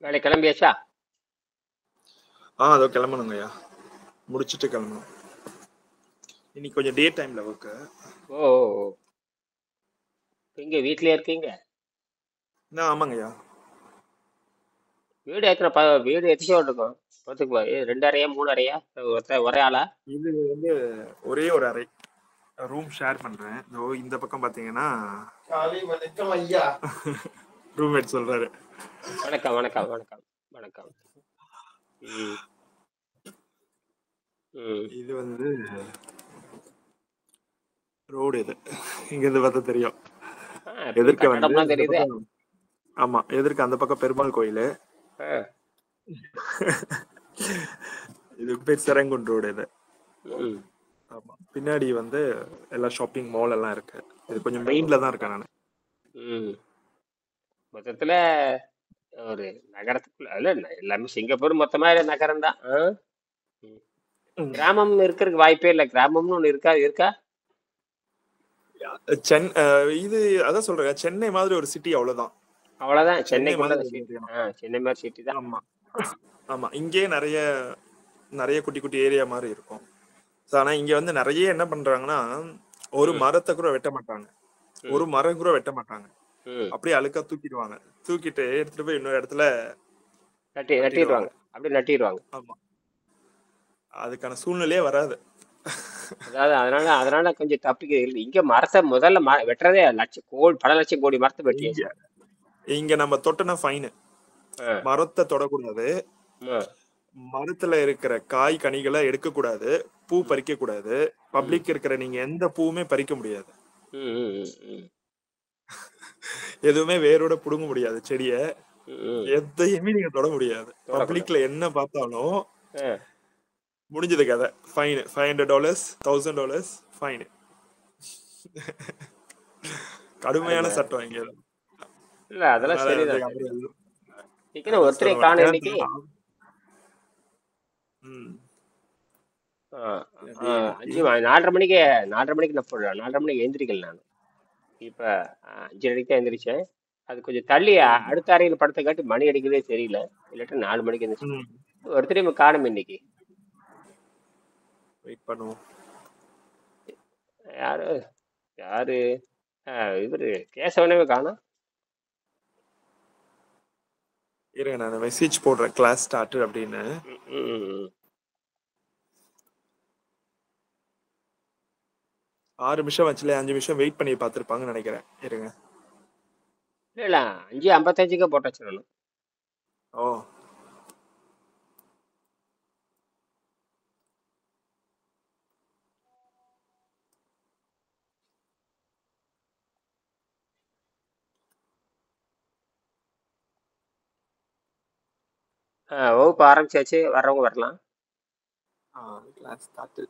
வேலை கிளம்பியாச்சா? அதோ கிளம்பணுங்கய்யா. முடிச்சுட்டு கிளம்பணும். இன்னைக்கு கொஞ்சம் டே டைம்ல ஒர்க்கு. ஓ ஓ, ஓ. எங்க வீட்லயே இருக்கீங்க? ஆமாங்கய்யா. வீடு எத்தனை வீடு எத்தனை இருக்கும்? பார்த்துக்குவா, ரெண்டு அறையா மூணு அறையா? ஒரே ஆளா? இது வந்து ஒரே ஒரு அறை. ரூம் ஷேர் பண்றேன். இந்த பக்கம் பாத்தீங்கன்னா காலை வணக்கம் ஐயா. ரூம்மேட் சொல்றாரு. வணக்கம் வணக்கம் வணக்கம் வணக்கம். ம் ம். இது வந்து ரோடு. இது இங்க இருந்து பார்த்தா தெரியும். இப்ப எதிர்க்க வந்து கட்டடம்லாம் இந்த தெரியுது. பக்கம். ஆமா, எதிர்க்க அந்த பக்கம் பெருமாள் கோயில். ஆ. இது பேர் செரங்குன் ரோடு இது. ம். ஆமா, பின்னாடி வந்து எல்லா ஷாப்பிங் மால் எல்லாம் இருக்கு. இது கொஞ்சம் ஓ. மெயின்ல தான் இருக்கேன் நான். ம். மொத்தத்துல ஒரு நகரத்துக்குள்ள இல்ல, எல்லாமே சிங்கப்பூர் மொத்தமா நகரம் தான். கிராமம் இருக்கிறதுக்கு வாய்ப்பே இல்லை. கிராமம்னு ஒண்ணு இருக்கா? இது அதான் சொல்றேன், சென்னை மாதிரி ஒரு சிட்டி அவ்வளவுதான். அவ்வளவுதான். சென்னை சென்னைக்குள்ள மாதிரி ஒரு சிட்டி. ஏரியா. சென்னை மாதிரி சிட்டி தான். ஆமா ஆமா, இங்கே நிறைய நிறைய குட்டி குட்டி ஏரியா மாதிரி இருக்கும். ஆனா இங்க வந்து நிறைய என்ன பண்றாங்கன்னா, ஒரு ம். மரத்தை கூட வெட்ட மாட்டாங்க. ஒரு ம். மரம் கூட வெட்ட மாட்டாங்க. ம். அப்படியே அழுக்கா தூக்கிடுவாங்க. தூக்கிட்டு எடுத்துட்டு போய் இன்னொரு இடத்துல நட்டிடுவாங்க. நட்டிடுவாங்க. அப்படி நட்டிடுவாங்க. ஆமா, அதுக்கான சூழ்நிலையே வராது. அதாவது அதனால அதனால கொஞ்சம் தப்பிக்க. இங்க மரத்தை முதல்ல வெட்டுறதே பல லட்சம் கோடி மரத்தை இங்க வெட்டியாச்சு. இங்க நம்ம தொட்டனா ஃபைனு. ஆ. மரத்தை தொடக்கூடாது. ஆ. மரத்துல இருக்கிற காய் கனிகளை எடுக்க கூடாது. பூ ம். பறிக்க கூடாது. ம். பப்ளிக் இருக்கிற நீங்க எந்த பூவுமே பறிக்க முடியாது. ம். ம். ம். எதுவுமே வேரோட புடுங்க முடியாது செடிய. ம். எதையுமே நீங்க தொட முடியாது. தொடக்கூடாது. பப்ளிக்ல என்ன பார்த்தாலும் ஆ. முடிஞ்சது கதை. Fine $500, $1000 fine. கடுமையான அருமை. சட்டம் இங்க. இல்ல, அதெல்லாம் அதனால வந்து சரிதான் அவரு சரிதான். இன்னைக்கு அதெல்லாம் சொல்ல ஒருத்தரையும் மாட்டேன். காணும் ஏன்னா இன்னைக்கு. ம், ஆ. ஆ, இன்னைக்கு 4:30 மணிக்கு. 4:30 மணிக்கு நான் போடுறேன். 4:30 மணிக்கு எந்திரிக்கல நான். இப்ப 5:30 தான் எந்திரிச்சேன். அது கொஞ்சம் தள்ளி ம், அடுத்த அறையில் படுத்த காட்டி மணி அடிக்கிறதே தெரியல. இல்லாட்டி 4 மணிக்கு எந்திரிச்சு. ம். ஒருத்தரையும் காணும் இன்னைக்கு. வெயிட் பண்ணுவோம். யாரு யாரு இவரு கேசவனவே காணும். இருங்க, நான் மெசேஜ் போடுறேன் கிளாஸ் ஸ்டார்ட் அப்படின்னு. 6 நிமிஷம் வச்சுல 5 நிமிஷம் வெயிட் பண்ணி பார்த்துருப்பாங்கன்னு நினைக்கிறேன். இருங்க. இல்ல 5:55 போட்டாச்சு நானு. ஓ, வகுப்பு ஆரம்பிச்சாச்சு. வர்றவங்க வரலாம். Class start.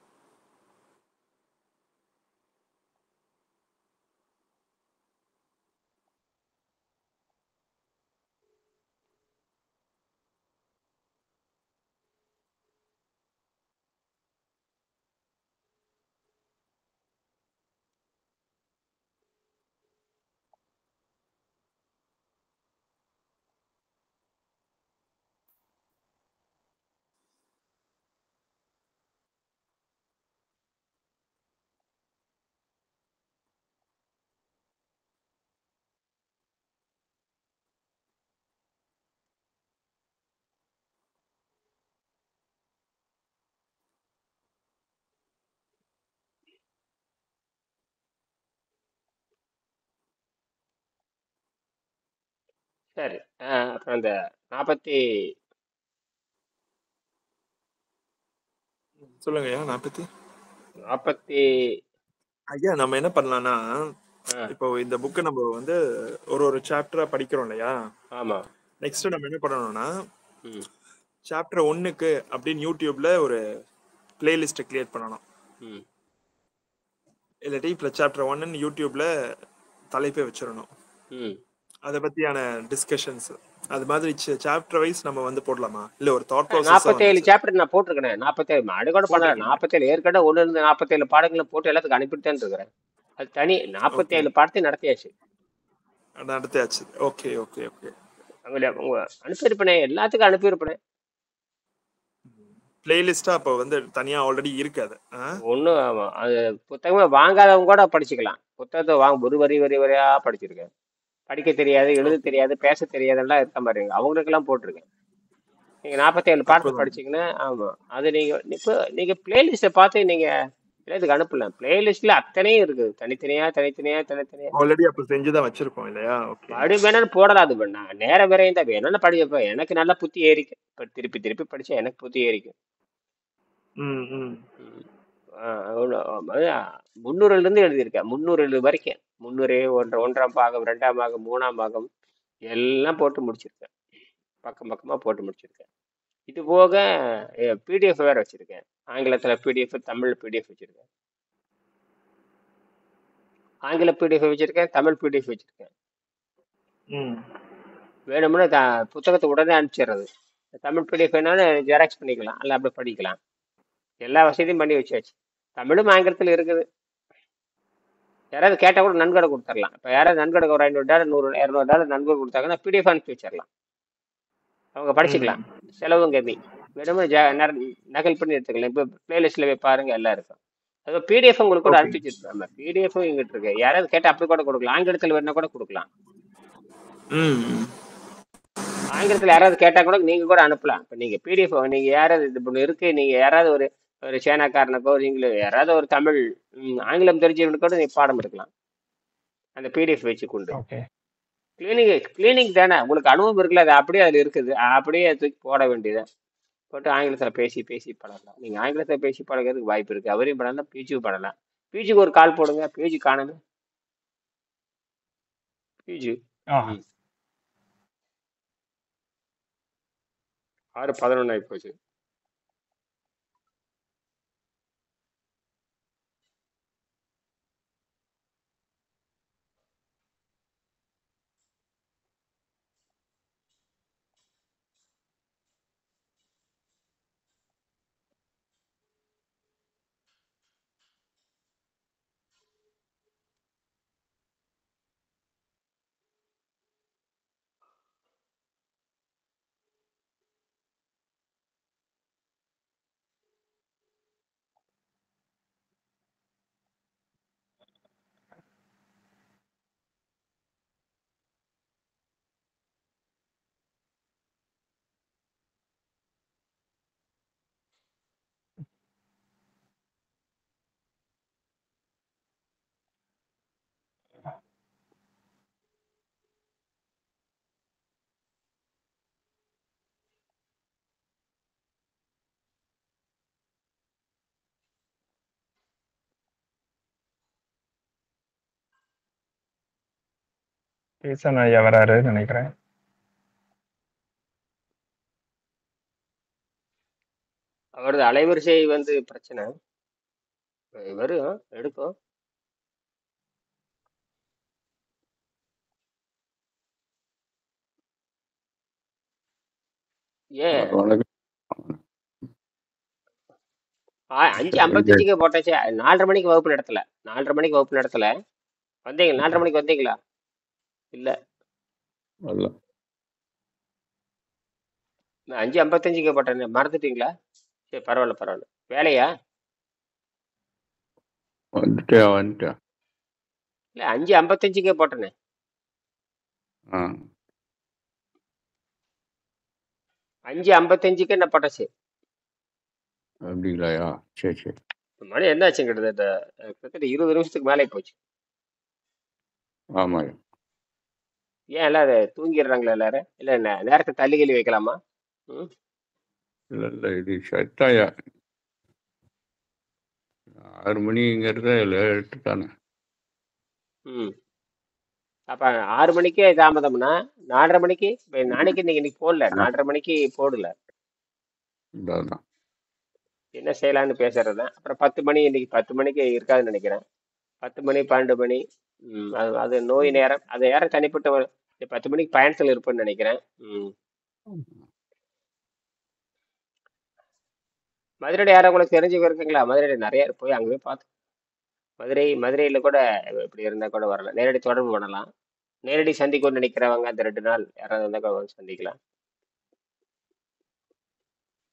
சரி. அப்புறம் அந்த 40 சொல்லுங்க ஐயா. 40. 40. ஐயா, நம்ம என்ன பண்ணலாம்னா, ஆ. இப்போ இந்த புக்கை நம்ம வந்து ஒரு ஒரு சாப்டரா படிக்கிறோம் இல்லையா? ஆமா. நெக்ஸ்ட் நம்ம என்ன பண்ணணும்னா, ம். சாப்டர் 1க்கு அப்படின்னு யூடியூப்ல ஒரு பிளேலிஸ்ட்டை கிரியேட் பண்ணணும். ம். இல்லாட்டி இப்போ சாப்டர் 1ன்னு யூடியூப்ல தலைப்பே வச்சிடணும். ம். அதை பத்தியான டிஸ்கஷன்ஸ் அது மாதிரி சாப்டர் வைஸ் நம்ம வந்து போடலாமா? இல்ல ஒரு தாட் ப்ராசஸா 47 வந்துச்சு. சாப்டர் நான் போட்டிருக்கேன். 47 அது கூட பண்ணல. போட்டிருக்கீங்க. 47 ஏற்கனவே 1 47 பாடங்களை போட்டு எல்லாத்துக்கும் அனுப்பிட்டு தான் இருக்கிறேன். அது தனி ஓகே, 47 பாடத்தை நடத்தியாச்சு. நடத்தியாச்சு. Okay okay okay. அவங்கள அனுப்பியிருப்பேனே, எல்லாத்துக்கும் அனுப்பியிருப்பேனே. பிளேலிஸ்டா அப்போ வந்து தனியா ஆல்ரெடி இருக்காது. ஒன்றும் அது புத்தகமே வாங்காதவங்க கூட படிச்சுக்கலாம். புத்தகத்தை வாங்க ஒரு வரி வரி வரியா படிச்சிருக்கேன். படிக்க தெரியாது, எழுத ஓகே. தெரியாது, பேச தெரியாதெல்லாம் இருக்க மாதிரிங்க அவங்களுக்கெல்லாம் போட்டிருக்கேன். நீங்க 47 பாடத்தை அற்புதம். படிச்சீங்கன்னா, ஆமா அது நீங்க இப்போ நீங்க பிளேலிஸ்ட்டை பார்த்து நீங்க இதுக்கு அனுப்பலாம். பிளேலிஸ்ட்ல அத்தனையும் இருக்குது, தனித்தனியா தனித்தனியா தனித்தனியா. ஆல்ரெடி அப்ப செஞ்சுதான் வச்சிருக்கோம் இல்லையா? ஓகே. படி வேணாலும் போடலாம். அது வேணா நேர விரையும் தான் வேணும்னா படிப்ப எனக்கு நல்லா புத்தி ஏறிக்கும். இப்ப திருப்பி திருப்பி படிச்சா எனக்கு புத்தி ஏறிக்கும். ம் ம் ம். அதான் 300ல இருந்து எழுதியிருக்கேன். 300 வரைக்கும் 300 ஒன்றாம் பாகம், 2ஆம் பாகம், 3ஆம் பாகம் எல்லாம் போட்டு முடிச்சிருக்கேன். பக்கம் பக்கமா போட்டு முடிச்சிருக்கேன். இது போக பிடிஎஃப் வேற வச்சிருக்கேன். ஆங்கிலத்துல பிடிஎஃப், தமிழ் பிடிஎஃப் வச்சிருக்கேன். ஆங்கில பிடிஎஃப் வச்சிருக்கேன், தமிழ் பிடிஎஃப் வச்சிருக்கேன். ம். வேணும்னா புத்தகத்தை உடனே அனுப்பிச்சிடுறது. தமிழ் பிடிஎஃப் வேணாலும் ஜெராக்ஸ் பண்ணிக்கலாம், அல்ல அப்படி படிக்கலாம். எல்லா வசதியும் பண்ணி வச்சாச்சு. தமிழும் ஆங்கிலத்தில் இருக்குது. யாராவது கேட்டால் கூட நன்கொடை கொடுத்துடலாம். இப்போ யாராவது நன்கொடை ஒரு $500 100 $200 நன்கொடை கொடுத்தாங்கன்னா பிடிஎஃப் அனுப்பி வச்சிடலாம். அவங்க ம். படிச்சுக்கலாம். செலவும் கம்மி. வேணுமோ நகல் பண்ணி எடுத்துக்கலாம். இப்போ பிளேலிஸ்ட்ல போய் பாருங்க, எல்லாம் இருக்கும். அது பிடிஎஃப் உங்களுக்கு கூட ஓகே. அனுப்பிச்சு வச்சிருக்காங்க. பிடிஎஃப் இங்கிட்டு இருக்கு. யாராவது கேட்டால் அப்படி கூட கொடுக்கலாம். ஆங்கிலத்தில் வேணா கூட கொடுக்கலாம். ம் ம். ஆங்கிலத்தில் யாராவது கேட்டா கூட நீங்க கூட அனுப்பலாம். இப்போ நீங்க பிடிஎஃப் நீங்க யாராவது இது ஒன்று இருக்கு, நீங்க யாராவது ஒரு ஒரு சைனாக்காரனுக்கோ நீங்களும் யாராவது ஒரு தமிழ் ஆங்கிலம் தெரிஞ்சவனுக்கு கூட நீ பாடம் எடுக்கலாம் அந்த பிடிஎஃப் வச்சு கொண்டு. ஓகே. கிளீனிங் தானே, உங்களுக்கு அனுபவம் இருக்குல்ல, அது அப்படியே அதில் இருக்குது. அப்படியே தூக்கி போட வேண்டியது. போட்டு ஆங்கிலத்தில் பேசி பேசி படலாம். நீங்கள் ஆங்கிலத்தில் பேசி பழகிறதுக்கு வாய்ப்பு இருக்குது. அவரையும் படலாம், பிஜியும் படலாம். பிஜிக்கு ஒரு கால் போடுங்க. பிஜி காணுங்க. பிஜி ஆ 6:11 ஆகி போச்சு. ஈசன் ஐயா வராருன்னு நினைக்கிறேன். அவரது அலைவரிசை வந்து பிரச்சனை. வரும், எடுக்கும். ஏன் வணக்கம். 5:55க்கு போட்டாச்சு. 4:30 மணிக்கு வகுப்பு நடத்தல. 4:30 மணிக்கு வகுப்பு நடத்தல. வந்தீங்க 4:30 மணிக்கு வந்தீங்களா? இல்ல, வரல. 5:55க்கு போட்டேன். மறந்துட்டீங்களா? சரி, பரவாயில்ல பரவாயில்ல. வேலையா? வந்துட்டேன். இல்ல, 5:55க்கே போட்டேனே. ஆ 5:55க்கு என்ன போட்டாச்சு. அப்படிங்களாயா? சரி சரி. மணி என்னாச்சு? கிட்டத்தட்ட 20 நிமிஷத்துக்கு மேலே போச்சு. ஆமாங்க. ஏன் எல்லாரும் தூங்கிடுறாங்களா எல்லாரும்? இல்ல நேரத்தை தள்ளி கிள்ளி வைக்கலாமா? ம் இல்லை இல்லை, இது சட்டாயா 6 மணிங்கிறத லேட்டு தானே. ம் அப்ப 6 மணிக்கே தாமதம்னா 4:30 மணிக்கு இப்ப நாளைக்கு இன்னைக்கு போடல. 4:30 மணிக்கு போடல. இதான் என்ன செய்யலாம்னு பேசுறதுதான். அப்புறம் 10 மணி, இன்னைக்கு 10 மணிக்கு இருக்காதுன்னு நினைக்கிறேன். 10 மணி 12 மணி. அது அது நோய் நேரம். அது யாரும் தனிப்பட்ட 10 மணிக்கு பயணத்தில் இருப்பேன்னு நினைக்கிறேன். மதுரையில் யாரும் உங்களுக்கு தெரிஞ்சவங்க இருக்குங்களா? மதுரையில் நிறைய போய் அங்கே போய் பார்த்து மதுரையில் கூட இப்படி இருந்தால் கூட வரலாம், நேரடி தொடர்பு பண்ணலாம். நேரடி சந்திக்கணும்னு நினைக்கிறவங்க அந்த 2 நாள் யாராவது வந்தா வந்து சந்திக்கலாம்.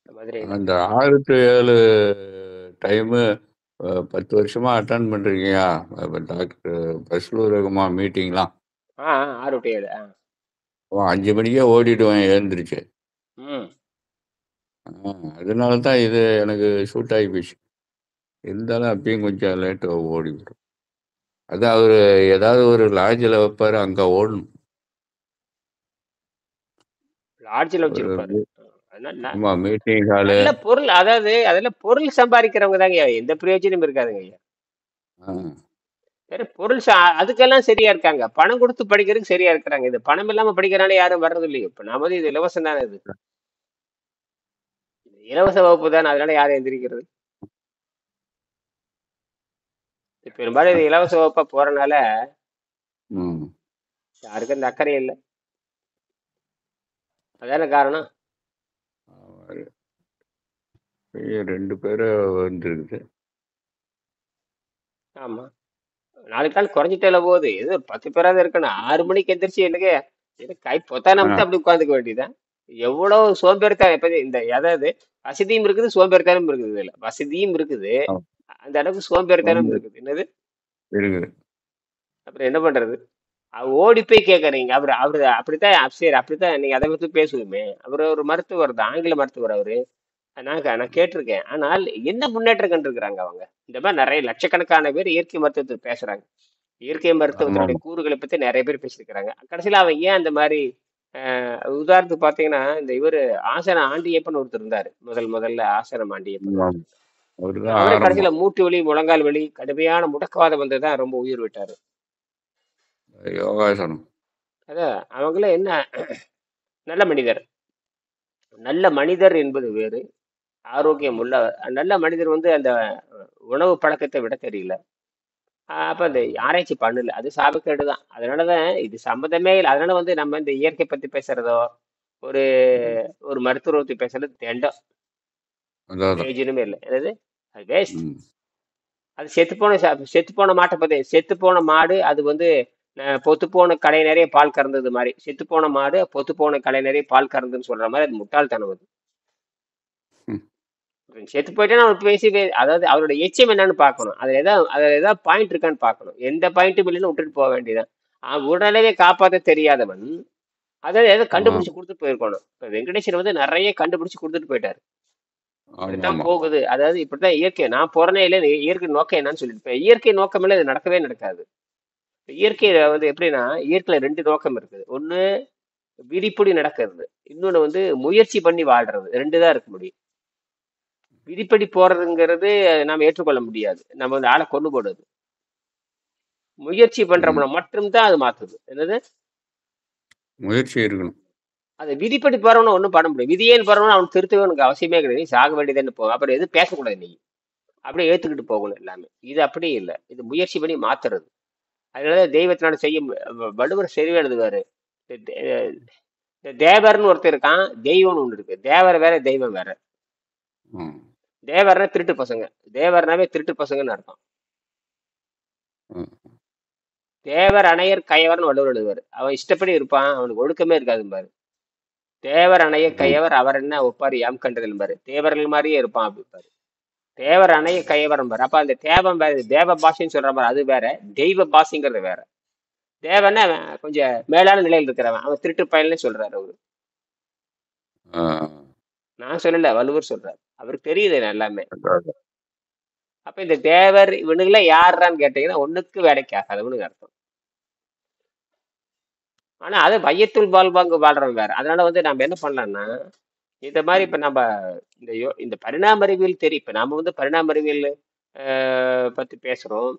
இந்த மாதிரி இது. அந்த 6 to 7 டைமு 10 வருஷமா அட்டன் பண்றீங்கயா டாக்டர் பஸ்லூர் ரகுமா மீட்டிங்லாம்? 6 to 7. 5 மணிக்கே ஓடிடுவேன் எழுந்திருச்சு. ம் அதனால தான் இது எனக்கு ஷூட் ஆகி போச்சு. இருந்தாலும் அப்பயும் கொஞ்சம் லேட்டு ஓடி வரும். அது அவர் ஏதாவது ஒரு லாட்ஜில் வைப்பாரு, அங்கே ஓடணும். லாட்ஜில் ஒரு வச்சிருப்பாரு. அதனால ஆமாம், மீட்டிங் ஹாலு. நல்ல பொருள், அதாவது அதில் பொருள் சம்பாதிக்கிறவங்க தாங்க ஐயா, எந்த பிரயோஜனம் இருக்காதுங்க ஐயா. வேற பொருள் அதுக்கெல்லாம் சரியா இருக்காங்க, பணம் கொடுத்து படிக்கிறதுக்கு சரியா இருக்கிறாங்க. இது பணம் இல்லாம படிக்கிறானே யாரும் வர்றது இல்லையோ. இப்ப நாம இது இலவசம் தானே, இது இலவச வகுப்பு தானே, அதனால யாரும் எந்திரிக்கிறது. பெரும்பாலும் இது இலவச வகுப்பா போறனால யாருக்கும் இந்த அக்கறை இல்லை. அதான காரணம். 2 பேரை வந்துருக்குது. ஆமா, நாளுக்கு நாள் குறைஞ்சிட்டே போகுது. எது 10 பேராவது இருக்கணும். 6 மணிக்கு எந்திரிச்சு எனக்கு கை பொத்தான மட்டும் அப்படி உட்காந்துக்க வேண்டியதான். எவ்வளவு சோம்பேறித்தனம் எப்ப இந்த, அதாவது வசதியும் இருக்குது சோம்பேறித்தனம் இருக்குது. இதுல வசதியும் இருக்குது, அந்த அளவுக்கு சோம்பேறித்தனம் இருக்குது. என்னது அப்புறம் என்ன பண்றது? ஓடி போய் கேட்கறீங்க. அவரு அப்படித்தான். சரி, அப்படித்தான் நீங்க அதை பத்தி பேசுவோமே. அவரு ஒரு மருத்துவர் தான், ஆங்கில மருத்துவர் அவரு. நான் கேட்டிருக்கேன். ஆனால் என்ன முன்னேற்றம் கண்டிருக்கிறாங்க அவங்க? இந்த மாதிரி நிறைய லட்சக்கணக்கான பேர் இயற்கை மருத்துவத்தை பேசுறாங்க. இயற்கை மருத்துவத்தினுடைய கூறுகளை பத்தி நிறைய பேர் பேசியிருக்கிறாங்க. கடைசியில அவன் ஏன் அந்த மாதிரி உதாரணத்துக்கு பாத்தீங்கன்னா, இந்த இவரு ஆசன ஆண்டியப்பன் ஒருத்தர் இருந்தாரு. முதல்ல ஆசனம் ஆண்டியப்பன். அவரு கடைசியில மூட்டு வலி, முழங்கால் வலி, கடுமையான முடக்கவாதம் வந்ததுதான் ரொம்ப உயிர் விட்டாரு. யோகாசனம். அதான் அவங்கள என்ன நல்ல மனிதர். நல்ல மனிதர் என்பது வேறு, ஆரோக்கியம் உள்ள நல்ல மனிதர் அந்த உணவு பழக்கத்தை விட தெரியல. அப்ப அந்த ஆராய்ச்சி பண்ணல, அது சாபக்கேடு தான். அதனாலதான் இது சம்மந்தமே இல்லை. அதனால நம்ம இந்த இயற்கை பத்தி பேசுறதோ, ஒரு மருத்துவ பத்தி பேசுறது தெண்டம், பிரயோஜனமே இல்லை. என்னது அது வேஸ்ட். அது செத்துப்போன மாட்டை பத்தி, செத்துப்போன மாடு அது பொத்துப்போன கடை நிறைய பால் கறந்தது மாதிரி, செத்துப்போன மாடு பொத்துப்போன கடை நிறைய பால் கறந்துன்னு சொல்ற மாதிரி அது முட்டாள்தனம். அது செத்து போயிட்டேன்னா அவன் பேசி, அதாவது அவரோட எச்சம் என்னன்னு பார்க்கணும். அதுல ஏதாவது பாயிண்ட் இருக்கான்னு பார்க்கணும். எந்த பாயிண்ட்டும் இல்லைன்னு விட்டுட்டு போக வேண்டியதான். உடனே காப்பாற்ற தெரியாதவன் அதாவது எதை கண்டுபிடிச்சு கொடுத்துட்டு போயிருக்கணும். இப்ப வெங்கடேஸ்வரர் நிறைய கண்டுபிடிச்சு கொடுத்துட்டு போயிட்டாரு. இப்படித்தான் போகுது, அதாவது இப்படித்தான் இயற்கை. நான் போறனே இல்லை, இயற்கை நோக்கம் என்னன்னு சொல்லிட்டு, இயற்கை நோக்கம் இல்லை, இது நடக்கவே நடக்காது. இயற்கையில எப்படின்னா, இயற்கையில 2 நோக்கம் இருக்குது. ஒண்ணு விதிப்படி நடக்கிறது, இன்னொன்னு முயற்சி பண்ணி வாழ்றது. 2 தான் இருக்க முடியும். விதிப்படி போறதுங்கிறது நாம ஏற்றுக்கொள்ள முடியாது, நம்ம ஆளை கொண்டு போடுது. முயற்சி பண்றோம்னா மட்டும்தான் அது மாத்துது. என்னது முயற்சி இருக்கணும். அது விதிப்படி போறவன ஒன்றும் பண்ண முடியும். விதியேன்னு போறவன அவன் திருத்தவே உனக்கு அவசியமே கிடையாது. நீ சாக வேண்டியதுன்னு போகும். அப்புறம் எதுவும் பேசக்கூடாது, நீ அப்படியே ஏத்துக்கிட்டு போகணும் எல்லாமே. இது அப்படி இல்லை, இது முயற்சி பண்ணி மாத்துறது. அதனால தெய்வத்தினால செய்ய வள்ளுவர் சரிவா எழுதுவாரு. தேவர்னு ஒருத்தர் இருக்கான், தெய்வம்னு ஒண்ணு இருக்கு. தேவர் வேற, தெய்வம் வேற. தேவர்னா திருட்டு பசங்க, தேவர்னாவே திருட்டு பசங்கன்னு அர்த்தம். தேவர் அணையர் கையவர்னு வள்ளுவர் எழுதுவாரு. அவன் இஷ்டப்படி இருப்பான், அவனுக்கு ஒழுக்கமே இருக்காது பாரு. தேவர் அணைய கையவர் அவர் என்ன ஒப்பாரு யாம் கண்டதில் பாரு, தேவர்கள் மாதிரியே இருப்பான் அப்படிப்பாரு. தேவர் அணைய கையவரம் பாரு. அப்ப அந்த தேவம் வேற, தேவ பாஷைன்னு சொல்ற மாதிரி அது வேற, தெய்வ பாஷைங்கிறது வேற. தேவன்னா கொஞ்சம் மேலான நிலையில் இருக்கிறவன், அவன் திருட்டு பயல்னு சொல்றாரு அவரு. நான் சொல்லல, வள்ளுவர் சொல்றாரு, அவருக்கு தெரியுது எல்லாமே. அப்ப இந்த தேவர் இவனுங்கள யாருன்னு கேட்டீங்கன்னா ஒண்ணுக்கு வேலைக்கு ஆகாதவனுக்கு அர்த்தம். ஆனா அது வையத்துள் வாழ்வாங்க வாழ்றவன் வேற. அதனால நம்ம என்ன பண்ணலாம்னா, இந்த மாதிரி இப்ப நம்ம இந்த பரிணாம அறிவியல் தெரியும். இப்ப நாம பரிணாம அறிவியல் பத்தி பேசுறோம்,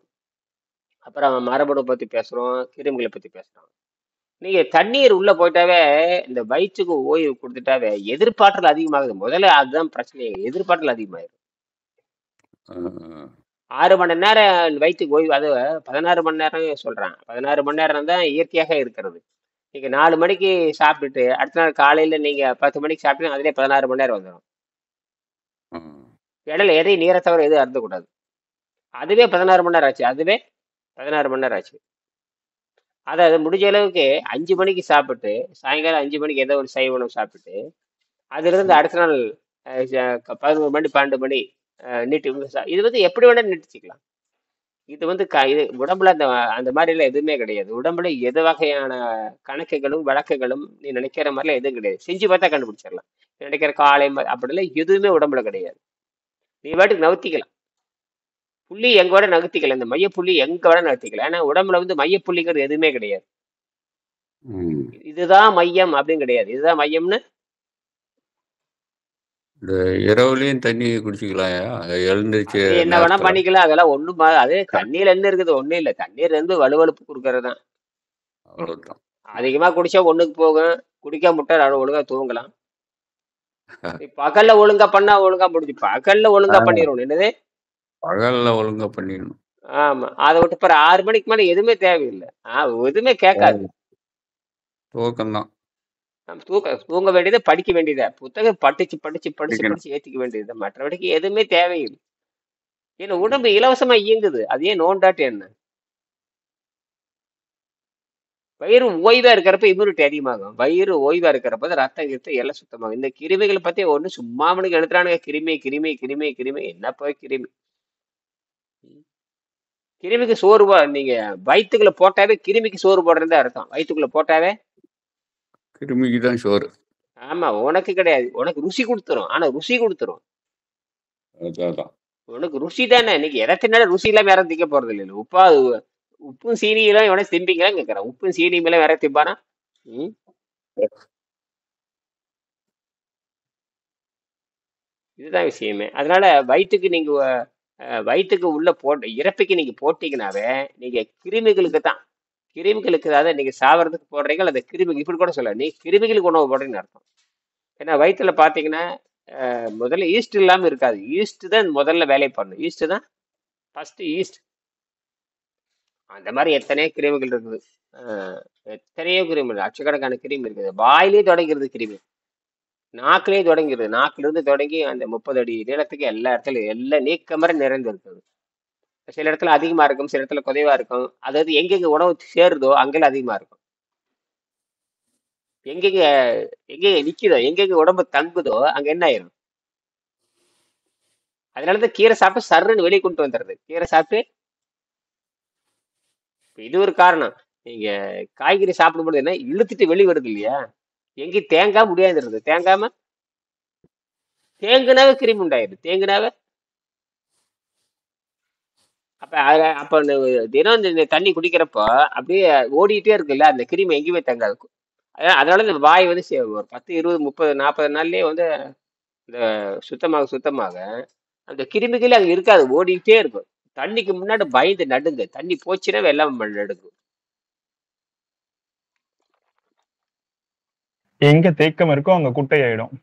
அப்புறம் மரபணு பத்தி பேசுறோம், கிருமிகளை பத்தி பேசுறோம். நீங்க தண்ணீர் உள்ள போயிட்டாவே, இந்த வயிற்றுக்கு ஓய்வு கொடுத்துட்டாவே எதிர்பார்த்தல் அதிகமாகுது. முதல்ல அதுதான் பிரச்சனை, எதிர்பார்த்தல் அதிகமாயிரும். 6 மணி நேரம் வயிற்றுக்கு ஓய்வு, அது 16 மணி நேரம் சொல்றான். 16 மணி நேரம் தான் இயற்கையாக இருக்கிறது. நீங்க 4 மணிக்கு சாப்பிட்டுட்டு அடுத்த நாள் காலையில நீங்க 10 மணிக்கு சாப்பிட்டீங்கன்னா அதுலேயே 16 மணி நேரம் வந்துடும். இடையில எதையும் நீரை தவிர எதுவும் அருந்தக்கூடாது. அதுவே 16 மணி நேரம் ஆச்சு. அதுவே 16 மணி நேரம் ஆச்சு. அதை முடிஞ்ச அளவுக்கு 5 மணிக்கு சாப்பிட்டு, சாயங்காலம் 5 மணிக்கு ஏதோ ஒரு சைவ உணவு சாப்பிட்டு, அதிலிருந்து அடுத்த நாள் 11 மணி 12 மணி நீட்டி இது வந்து எப்படி வேணா நீட்டிச்சுக்கலாம். இது வந்து இது உடம்புல அந்த அந்த மாதிரி எல்லாம் எதுவுமே கிடையாது. உடம்புல எது வகையான கணக்குகளும் வழக்குகளும் நீ நினைக்கிற மாதிரிலாம் எதுவும் கிடையாது. செஞ்சு பார்த்தா கண்டுபிடிச்சிடலாம். நீ நினைக்கிற காலை அப்படிலாம் எதுவுமே உடம்புல கிடையாது. நீ பாட்டுக்கு நவுத்திக்கலாம். புள்ளி எங்க வேணா நகர்த்திக்கலாம். இந்த மையப்புள்ளி எங்க வேணா நகர்த்திக்கலாம். ஏன்னா உடம்புல வந்து மையப்புள்ளிங்கிறது எதுவுமே கிடையாது. ம். இதுதான் மையம் அப்படின்னு கிடையாது. இதுதான் மையம்னு இந்த இரவுலயும் தண்ணி குடிச்சிக்கலாம்யா எழுந்திருச்சு அது என்ன வேணா நேரத்துல பண்ணிக்கலாம். அதெல்லாம் ஒண்ணும் அது தண்ணீர் என்ன இருக்குது? ஒண்ணும் இல்லை. தண்ணீர் வந்து வலுவழுப்பு கொடுக்கறது தான். அவ்வளவுதான். அதிகமா குடிச்சா ஒண்ணுக்கு போகும். குடிக்காம முட்டை ஒழுங்கா தூங்கலாம். நீ பகல்ல ஒழுங்கா பண்ணா ஒழுங்கா முடிஞ்சு. பகல்ல ஒழுங்கா பண்ணிடணும். என்னது? பகல்ல ஒழுங்கா பண்ணிடணும். ஆமா. அதை விட்டு பாரு 6 மணிக்கு மேல எதுவுமே தேவையில்லை. எதுவுமே கேட்காது. தூக்கம்தான். தூங்க வேண்டியது, படிக்க வேண்டியதா, புத்தகம் படிச்சு படிச்சு படிச்சு படிக்கணும். படிச்சு ஏத்திக்க வேண்டியது. மற்றபடிக்கு எதுவுமே தேவையில்லை. ஏன்னா உடம்பு இலவசமா இயங்குது. அது ஏன் நோண்டாட்டு என்ன? வயிறு ஓய்வா இருக்கிறப்ப இம்யூனிட்டி அதிகமாகும். வயிறு ஓய்வா இருக்கிறப்ப ரத்தம் கிட்ட எல்லாம் சுத்தமாகும். இந்த கிருமிகளை பத்தி ஒண்ணு சும்மா மணிக்கு எழுத்துறானுங்க. கிருமி கிருமி கிருமி கிருமி என்ன போய் கிருமி. கிருமிக்கு சோறு நீங்க வயிற்றுக்குள்ள போட்டாவே கிருமிக்கு சோறு போடுறதா அர்த்தம். வயிற்றுக்குள்ள போட்டாவே கிருமிக்கு தான் சோறு. ஆமா. உனக்கு கிடையாது. உனக்கு ருசி கொடுத்துரும். ஆனா ருசி கொடுத்துரும். அதான். உனக்கு ருசி தானே. இன்னைக்கு எதை தின்னாலும் ருசி இல்லாம யாரும் திங்க போறது இல்லை. உப்பும் சீனி எல்லாம் எவனே திம்பிங்களான்னு கேட்கறான். உப்பும் சீனி மேல வேற திம்பானா? ம் இதுதான் விஷயமே. அதனால வயிற்றுக்கு நீங்க வயிற்றுக்கு உள்ள போட்டு இறப்பிக்கு நீங்க போட்டீங்கன்னாவே நீங்க கிருமிகளுக்கு தான். கிருமிகளுக்கு அதாவது நீங்க சாவறதுக்கு போடுறீங்க. அந்த கிருமிக்கு இப்படி கூட சொல்ல, நீ கிருமிகளுக்கு உணவு போடுறீங்கன்னு அர்த்தம். ஏன்னா வயிற்றுல பாத்தீங்கன்னா முதல்ல ஈஸ்ட் இல்லாம இருக்காது. ஈஸ்ட் தான் முதல்ல வேலை பண்ணணும். ஈஸ்ட் தான் ஃபர்ஸ்ட் ஈஸ்ட். அந்த மாதிரி எத்தனையோ கிருமிகள் இருக்குது. எத்தனையோ கிருமி, லட்சக்கணக்கான கிருமி இருக்குது. வாயிலே தொடங்கிறது கிருமி, நாக்கிலே தொடங்கிறது. நாக்குல இருந்து தொடங்கி அந்த 30 அடி நீளத்துக்கு எல்லா இடத்துலயும் எல்லாம் நீக்கமர நிறைந்து இருக்குது. சில இடத்துல அதிகமா இருக்கும், சில இடத்துல குறைவா இருக்கும். அதாவது எங்கெங்க உணவு சேருதோ அங்கெல்லாம் அதிகமா இருக்கும். எங்கெங்க எங்கெங்க நிக்குதோ, எங்கெங்க உடம்பு தங்குதோ அங்க என்ன ஆயிரும்? அதனாலதான் கீரை சாப்பிட்டு சர்ன்னு வெளியே கொண்டு வந்துடுறது. கீரை சாப்பிட்டு இது ஒரு காரணம். நீங்க காய்கறி சாப்பிடும்போது என்ன இழுத்துட்டு வெளியே வருது இல்லையா? எங்கேயும் தேங்காம முடியாதுறது. தேங்காம தேங்குனாவே கிருமி உண்டாயிருது. தேங்குனாவே அப்ப தினம் இந்த தண்ணி குடிக்கிறப்போ அப்படியே ஓடிட்டே இருக்குல்ல, அந்த கிருமி எங்கேயுமே தங்காது. அதனால இந்த வாய் வந்து ஒரு 10 20 30 40 நாள்லயே வந்து இந்த சுத்தமாக அந்த கிருமிகளே அங்க இருக்காது, ஓடிக்கிட்டே இருக்கும். தண்ணிக்கு முன்னாடி பயந்து நடுங்க. தண்ணி போச்சுன்னா எல்லாம் நடுங்கும். எங்க தேக்கம் இருக்கோ அங்க குட்டை ஆயிடும்.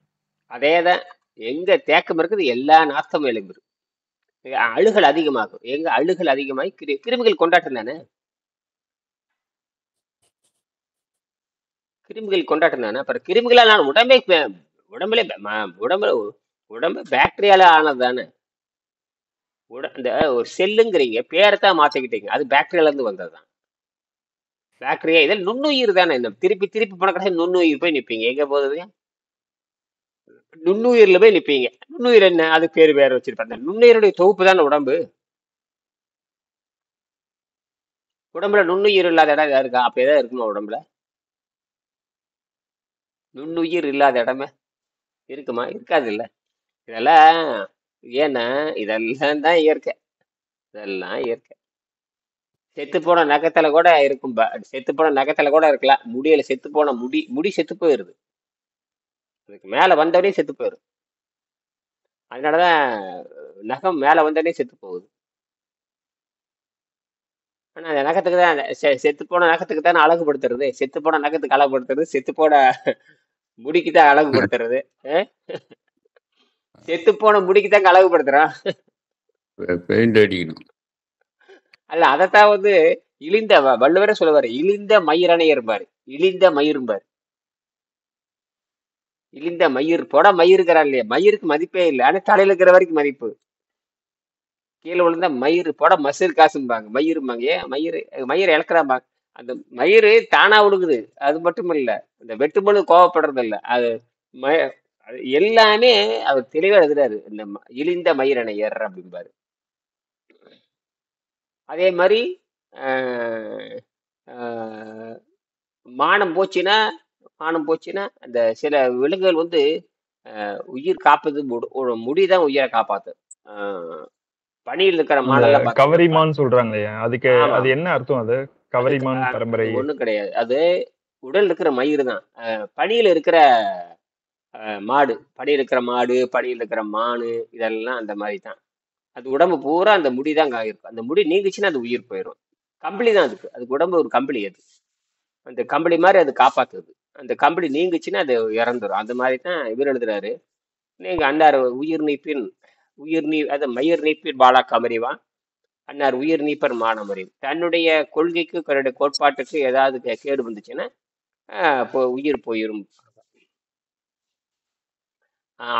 அதேதான். எங்க தேக்கம் இருக்குது எல்லா நாத்தமும் எழும்பிடும். அழுகல் அதிகமாகும். எங்க அழுகல் அதிகமாகி கிருமிகள் கொண்டாட்டம் தானே. கிருமிகள் கொண்டாட்டம் தானே. அப்புறம் கிருமிகளா நான் உடம்பு பாக்டீரியால ஆனது தானே. இந்த ஒரு செல்லுங்கிறீங்க பேரத்தான் மாத்திக்கிட்டீங்க. அது பாக்டீரியால இருந்து வந்ததுதான். பாக்டீரியா இதில் நுண்ணுயிர் தானே. இந்த திருப்பி திருப்பி போன கடைசி நுண்ணுயிர் போய் நிப்பீங்க. எங்க போகுது? நுண்ணுயிர்ல போய் நிப்பீங்க. நுண்ணுயிர் என்ன? அது பேர் வேற வச்சிருப்பாங்க. நுண்ணுயிரோடைய தொகுப்பு தானே உடம்பு. உடம்புல நுண்ணுயிர் இல்லாத இடம் ஏதாவது இருக்கா? அப்ப ஏதாவது இருக்குமா உடம்புல? நுண்ணுயிர் இல்லாத இடமே இருக்குமா? இருக்காது இல்ல. இதெல்லாம் ஏன்னா இதெல்லாம் தான் இயற்கை. இதெல்லாம் இயற்கை. செத்து போன நகத்துல கூட இருக்கும். செத்து போன நகத்துல கூட இருக்கலாம். முடியல செத்து போன முடி செத்து போயிருது. அதுக்கு மேல வந்தவனே செத்து போயிடும். அதனாலதான் நகம் மேல வந்தவனே செத்து போகுது. ஆனா அந்த நகத்துக்கு தான் செத்து போன நகத்துக்கு தானே அழகுபடுத்துறது. செத்து போன நகத்துக்கு அழகுபடுத்துறது, செத்து போன முடிக்கு தான் அழகுபடுத்துறது. செத்து போன முடிக்கு தாங்க அழகுபடுத்துறான். பெயிண்ட் அடிக்கணும். அல்ல அதைத்தான் வந்து இழிந்த வள்ளுவரே சொல்லுவாரு. இழிந்த மயிரணையர் பாரு. இழிந்த மயிர்பாரு. இழிந்த மயிர் போட மயிருக்கிறான் இல்லையா? மயிருக்கு மதிப்பே இல்லை. ஆனா தலையில இருக்கிற வரைக்கும் மதிப்பு. கீழே விழுந்தா மயிர் போட மசூர் காசும்பாங்க. மயிரும்பாங்க. ஏன் மயிர் இழக்கிறாம்பாங்க. அந்த மயிறு தானா உடுக்குது. அது மட்டும் இல்ல, இந்த வெட்டுமனு கோவப்படுறது இல்ல. அது அது எல்லாமே அவர் தெளிவா எழுதுறாரு. இந்த இழிந்த மயிரனை ஏற அப்படிம்பாரு. அதே மாதிரி ஆஹ், ஆஹ், மானம் போச்சுன்னா மானம் போச்சுன்னா அந்த சில விலங்குகள் வந்து உயிர் காப்பது முடிதான் உயிரை காப்பாத்து. ஆஹ், பனியில் இருக்கிற அந்த மானெல்லாம் பாத்தீங்கன்னா கவரிமான் சொல்றாங்க இல்லையா, அதுக்கு ஆமா. அது என்ன அர்த்தம்? அது கவரிமான் பரம்பரை. அது ஒண்ணும் கிடையாது. அது உடல் இருக்கிற மயிர் தான். பனியில இருக்கிற மாடு, பனியில் இருக்கிற மாடு, பனியில் இருக்கிற மானு, இதெல்லாம் அந்த மாதிரி தான். அது உடம்பு பூரா அந்த முடி தான் இருக்கும். அந்த முடி நீங்குச்சுன்னா அது உயிர் போயிடும். கம்பளி தான் அதுக்கு உடம்பு ஒரு கம்பளி அது. அந்த கம்பளி மாதிரி அது காப்பாத்துது. அந்த கம்பளி நீங்குச்சுன்னா அது இறந்துரும். அந்த மாதிரி தான் இவர் எழுதுறாரு. நீங்க அன்னார் உயிர் நீப்பின் அது மயிர் நீப்பின் பாலா கமறிவா, அன்னார் உயிர் நீப்பர் மானமறிவு. தன்னுடைய கொள்கைக்கு தன்னுடைய கோட்பாட்டுக்கு ஏதாவது கேடு வந்துச்சுன்னா உயிர் போயிரும்.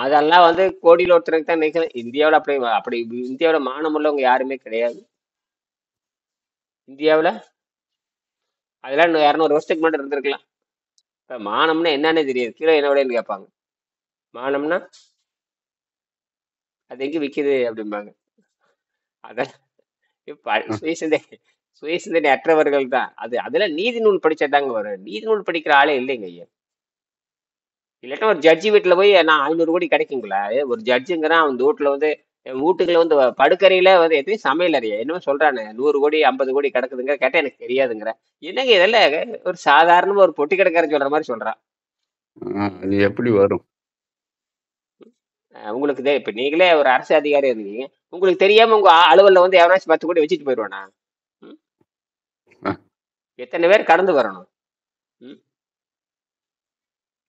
அதெல்லாம் வந்து கோடியில் ஒருத்தருக்கு தான் நினைக்கிறேன். இந்தியாவில் அப்படி அப்படி இந்தியாவில் மானம் உள்ளவங்க யாருமே கிடையாது. இந்தியாவில் அதெல்லாம் இன்னும் 200 வருஷத்துக்கு முன்னாடி இருந்திருக்கலாம். இப்போ மானம்னா என்னன்னே தெரியாது. கீழே என்ன விலைன்னு கேட்பாங்க. மானம்னா அது எங்கே விற்கிது அப்படிம்பாங்க. அதான் இப்போ சுயசிந்தனை அற்றவர்கள் தான். அதெல்லாம் நீதி நூல் படிச்சாதாங்க வரும். நீதி நூல் படிக்கிற ஆளே இல்லைங்க ஐயா. இல்லாட்டா ஒரு ஜட்ஜி வீட்டில் போய் நான் 500 கோடி கிடைக்குங்களா? ஒரு ஜட்ஜுங்கிறான் அவன் வீட்டில் வந்து என் வீட்டுக்குள்ள வந்து படுக்கறையில வந்து எத்தனையும் சமையல் அறியா என்னமோ சொல்றானே 100 கோடி 50 கோடி கிடக்குதுங்க கேட்டா எனக்கு தெரியாதுங்கிற. என்னங்க இதெல்லாம் ஒரு சாதாரணமா ஒரு பொட்டி கடைக்காரன் சொல்ற மாதிரி சொல்றான். அது எப்படி வரும்? உங்களுக்கு இப்ப நீங்களே ஒரு அரசு அதிகாரி இருந்தீங்க, உங்களுக்கு தெரியாம உங்க அலுவலில் வந்து எவனாச்சும் 10 கோடி வச்சுட்டு போயிடுவானா? எத்தனை பேர் கடந்து வரணும்?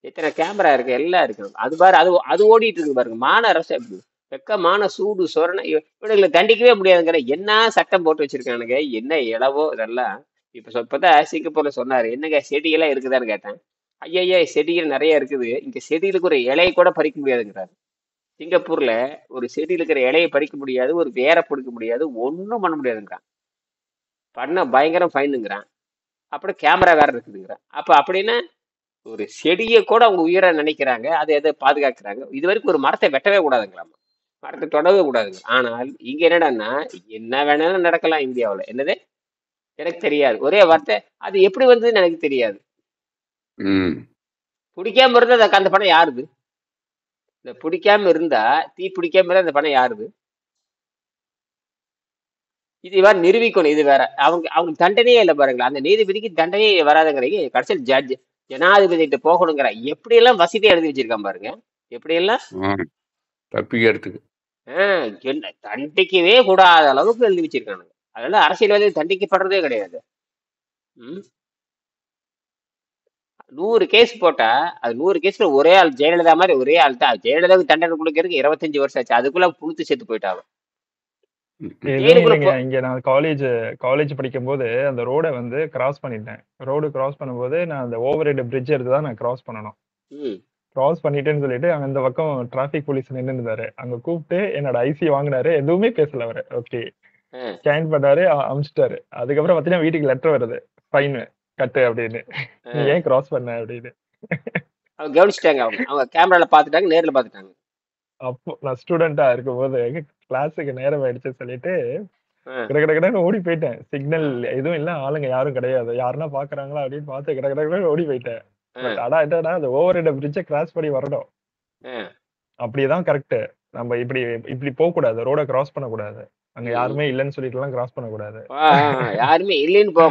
எத்தனை கேமரா இருக்கு, எல்லாம் இருக்கு. அது பாரு, அது ஓடிட்டு இருக்கு பாருங்க. மான அரசு எப்படி வெக்கமான சூடு சொரண இவனுங்களை தண்டிக்கவே முடியாதுங்கிற. என்ன சட்டம் போட்டு வச்சிருக்கானுங்க, என்ன இளவோ இதெல்லாம். இப்பதான் சிங்கப்பூர்ல சொன்னாரு, என்னங்க செடியெல்லாம் இருக்குதான்னு கேட்டேன். ஐயா செடிகள் நிறைய இருக்குது, இங்க செடியிலுக்கு ஒரு இலையை கூட பறிக்க முடியாதுங்கிறாரு. சிங்கப்பூர்ல ஒரு செடியில் இருக்கிற இலையை பறிக்க முடியாது, ஒரு வேரை பிடிக்க முடியாது, ஒன்றும் பண்ண முடியாதுங்கிறான். பண்ண பயங்கரம் ஃபைனுங்கிறான். அப்புறம் கேமரா வேற இருக்குதுங்கிறான். அப்ப அப்படின்னா ஒரு செடியை கூட அவங்க உயிரை நினைக்கிறாங்க, அதை எதை பாதுகாக்கிறாங்க. இது வரைக்கும் ஒரு மரத்தை வெட்டவே கூடாதுங்களாமா, மரத்தை தொடவே கூடாதுங்க. ஆனால் இங்க என்னடான்னா என்ன வேணாலும் நடக்கலாம் இந்தியாவில். என்னது எனக்கு தெரியாது, ஒரே வார்த்தை. அது எப்படி வந்ததுன்னு எனக்கு தெரியாது. பிடிக்காம இருந்தா அந்த பணம் யாருது? இந்த பிடிக்காம இருந்தா, தீ பிடிக்காம இருந்தா அந்த பணம் யாருது? இது வேற நிரூபிக்கணும். இது வேற அவங்க தண்டனையே இல்லை பாருங்களா. அந்த நீதிபதிக்கு தண்டனையே வராதுங்கிறீங்க. கடைசியில் ஜனாதிபதி கிட்ட போகணுங்கிற எப்படி எல்லாம் வசதியை எழுதி வச்சிருக்கான் பாருங்க. எப்படி எல்லாம் தப்பிக்கிறதுக்கு என்ன தண்டிக்கவே கூடாத அளவுக்கு எழுதி வச்சிருக்கானுங்க. அதனால அரசியல்வாதி தண்டிக்கப்படுறதே கிடையாது. 100 கேஸ் போட்டா அது 100 கேஸ்ல ஒரே ஆள், ஜெயலலிதா மாதிரி ஒரே ஆள் தான். ஜெயலலிதாவுக்கு தண்டனை கொடுக்கறதுக்கு 25 வருஷம் ஆச்சு. அதுக்குள்ள புழுத்து செத்து போயிட்டாங்க. இங்க நான் காலேஜ் படிக்கும் போது அந்த ரோட வந்து கிராஸ் பண்ணிட்டேன். ரோடு கிராஸ் பண்ணும்போது நான் அந்த ஓவர் ஹெட் பிரிட்ஜ் எடுத்துதான் நான் கிராஸ் பண்ணணும். கிராஸ் பண்ணிட்டேன்னு சொல்லிட்டு அங்க இந்த பக்கம் டிராபிக் போலீஸ் நின்று இருந்தாரு. அங்க கூப்பிட்டு என்னோட ஐசி வாங்கினாரு. எதுவுமே பேசல அவரு. ஓகே, ஸ்கேன் பண்ணாரு, அமிச்சிட்டாரு. அதுக்கப்புறம் பாத்தீங்கன்னா வீட்டுக்கு லெட்டர் வருது, ஃபைன் கட்டு அப்படின்னு. நீ ஏன் கிராஸ் பண்ண அப்படின்னு. அவங்க கவனிச்சிட்டாங்க. அவங்க கேமரால பாத்துட்டாங்க, நேர்ல பாத்துட்டாங்க. அப்போ நான் ஸ்டூடெண்டா இருக்கும் போது கிளாஸுக்கு நேரம் ஆயிடுச்சு சொல்லிட்டு கடகடன்னு ஓடி போயிட்டேன். சிக்னல் எதுவும் இல்ல, ஆளுங்க யாரும் கிடையாது. யாருன்னா பாக்குறாங்களா அப்படின்னு பார்த்து கடகடன்னு ஓடி போயிட்டேன். பட் என்னடா அந்த ஓவர் ஹெட் பிரிட்ஜை கிராஸ் பண்ணி வரணும். அப்படியேதான் கரெக்ட். நம்ம இப்படி போக கூடாது, ரோட கிராஸ் பண்ண கூடாது. அங்க யாருமே இல்லன்னு சொல்லிட்டு எல்லாம் கிராஸ் பண்ண கூடாது. யாருமே இல்லன்னு போக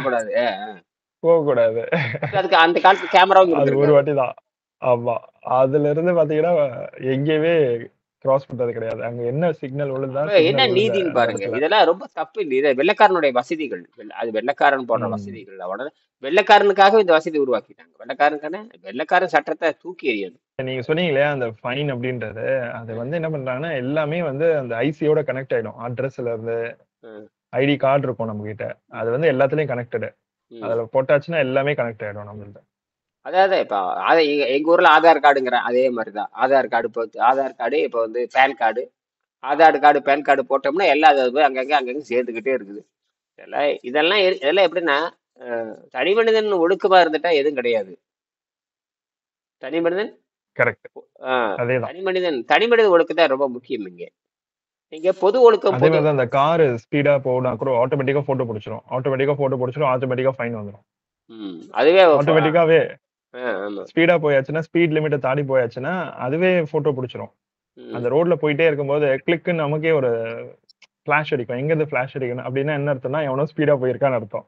கூடாது. அதுக்கு அந்த காலத்து கேமராவும் அது ஒரு வாட்டி தான். ஆமா, அதுல இருந்து பாத்தீங்கன்னா எங்கேயுமே கிராஸ் பண்றது கிடையாது. அங்க என்ன சிக்னல் விழுந்தா என்ன நீதின்னு பாருங்க. இதெல்லாம் ரொம்ப தப்பு இல்லை. இதை வெள்ளைக்காரனுடைய வசதிகள், அது வெள்ளைக்காரன் போடுற வசதிகள். அவனோட வெள்ளைக்காரனுக்காக இந்த வசதி உருவாக்கிட்டாங்க. வெள்ளைக்காரன் சட்டத்தை தூக்கி எறியணும். நீங்க சொன்னீங்களே அந்த ஃபைன் அப்படின்றது, அது வந்து என்ன பண்றாங்கன்னா எல்லாமே வந்து அந்த ஐசியோட கனெக்ட் ஆயிடும். அட்ரஸ்ல இருந்து ஐடி கார்டு இருக்கும் நம்ம கிட்ட, அது வந்து எல்லாத்துலயும் கனெக்டடு. அதுல போட்டாச்சுன்னா எல்லாமே கனெக்ட் ஆயிடும் நம்மள்ட்ட. அதாவது இப்ப எங்க ஊர்ல ஆதார் கார்டுங்கிற அதே மாதிரிதான். ஆதார் கார்டு இப்ப வந்து PAN card, Aadhaar card PAN card போட்டோம்னா எல்லாம் அங்கங்க சேர்ந்துக்கிட்டே இருக்குது. இதெல்லாம் எப்படின்னா தனி மனிதன் ஒழுக்கமா இருந்துட்டா எதுவும் கிடையாது. தனி மனிதன் கரெக்ட். அதேதான். தனி மனித ஒழுக்கம் தான் ரொம்ப முக்கியம் இங்க. நீங்க பொது ஒழுக்கம் அதே மாதிரி தான் அந்த கார் ஸ்பீடா போனா கூட ஆட்டோமேட்டிக்கா போட்டோ பிடிச்சிரும், ஆட்டோமேட்டிக்கா ஃபைன் வந்துடும். அதுவே ஆட்டோமேட்டிக்காவே ஸ்பீடா போயாச்சுன்னா, ஸ்பீட் லிமிட்டை தாண்டி போயாச்சுன்னா அதுவே போட்டோ பிடிச்சிரும். அந்த ரோட்ல போயிட்டே இருக்கும்போது கிளிக்குன்னு நமக்கே ஒரு ஃபிளாஷ் அடிக்கும். எங்க இருந்து ஃபிளாஷ் அடிக்கணும் அப்படின்னா என்ன அர்த்தம்னா, எவனோ ஸ்பீடா போயிருக்கான்னு அர்த்தம்.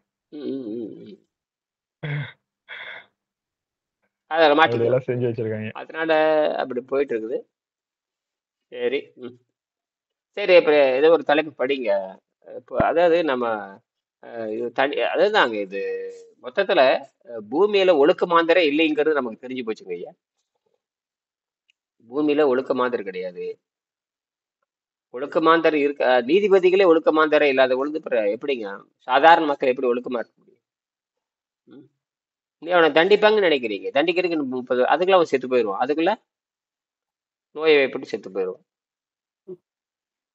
அதெல்லாம் மாட்டி அப்படியெல்லாம் செஞ்சு வச்சிருக்காங்க. அதனால அப்படி போயிட்டு இருக்குது. சரி சரி, இப்ப ஏதோ ஒரு தலைப்பு படிங்க. இப்போ அதாவது நம்ம இது அதுதாங்க இது மொத்தத்துல பூமியில ஒழுக்கமாந்தரே இல்லைங்கிறது நமக்கு தெரிஞ்சு போச்சுங்க ஐயா. பூமியில ஒழுக்கமாந்தர் கிடையாது. ஒழுக்கமாந்தர் இருக்க நீதிபதிகளே ஒழுக்கமாந்தரே இல்லாத பொழுது எப்படிங்க சாதாரண மக்கள் எப்படி ஒழுக்கமா இருக்க முடியும்? நீ அவனை தண்டிப்பாங்கன்னு நினைக்கிறீங்க, தண்டிக்கிறதுக்கு 30 அதுக்குள்ள அவன் செத்து போயிடுவான். அதுக்குள்ள நோயை வைப்பட்டு செத்து போயிடுவான்.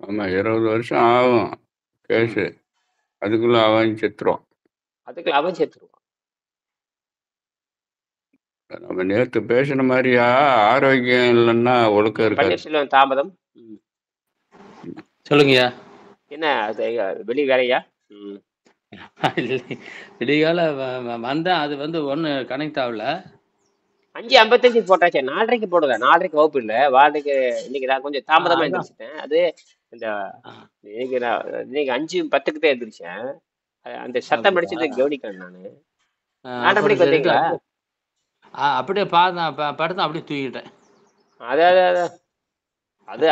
ஆமா, 20 வருஷம் ஆகும் கேஸு, அதுக்குள்ள அவன் செத்துருவான். நம்ம நேத்து பேசின மாதிரியா ஆரோக்கியம் இல்லைன்னா ஒழுக்கம் இருக்காது. பன்னீர்செல்வம் தாமதம் சொல்லுங்கய்யா. என்ன வெளி வேலையா? விடிகால வந்தேன், அது வந்து ஒண்ணு கனெக்ட் ஆகல. 5:55 போட்டாச்சு. 4:30 போடல, 4:30 வகுப்பு இல்ல. வார்டுக்கு இன்னைக்கு நான் கொஞ்சம் தாமதமா எழுந்திரிச்சிட்டேன். அது இந்த இன்னைக்கு 5:10 தான் எழுந்திரிச்சேன். அந்த சத்தம் அடிச்சது கவனிக்கிறேன் நானு. 4:30 மணிக்கு வந்தீங்களா? அப்படியே படுத்தேன், அப்படியே தூங்கிட்டேன். அது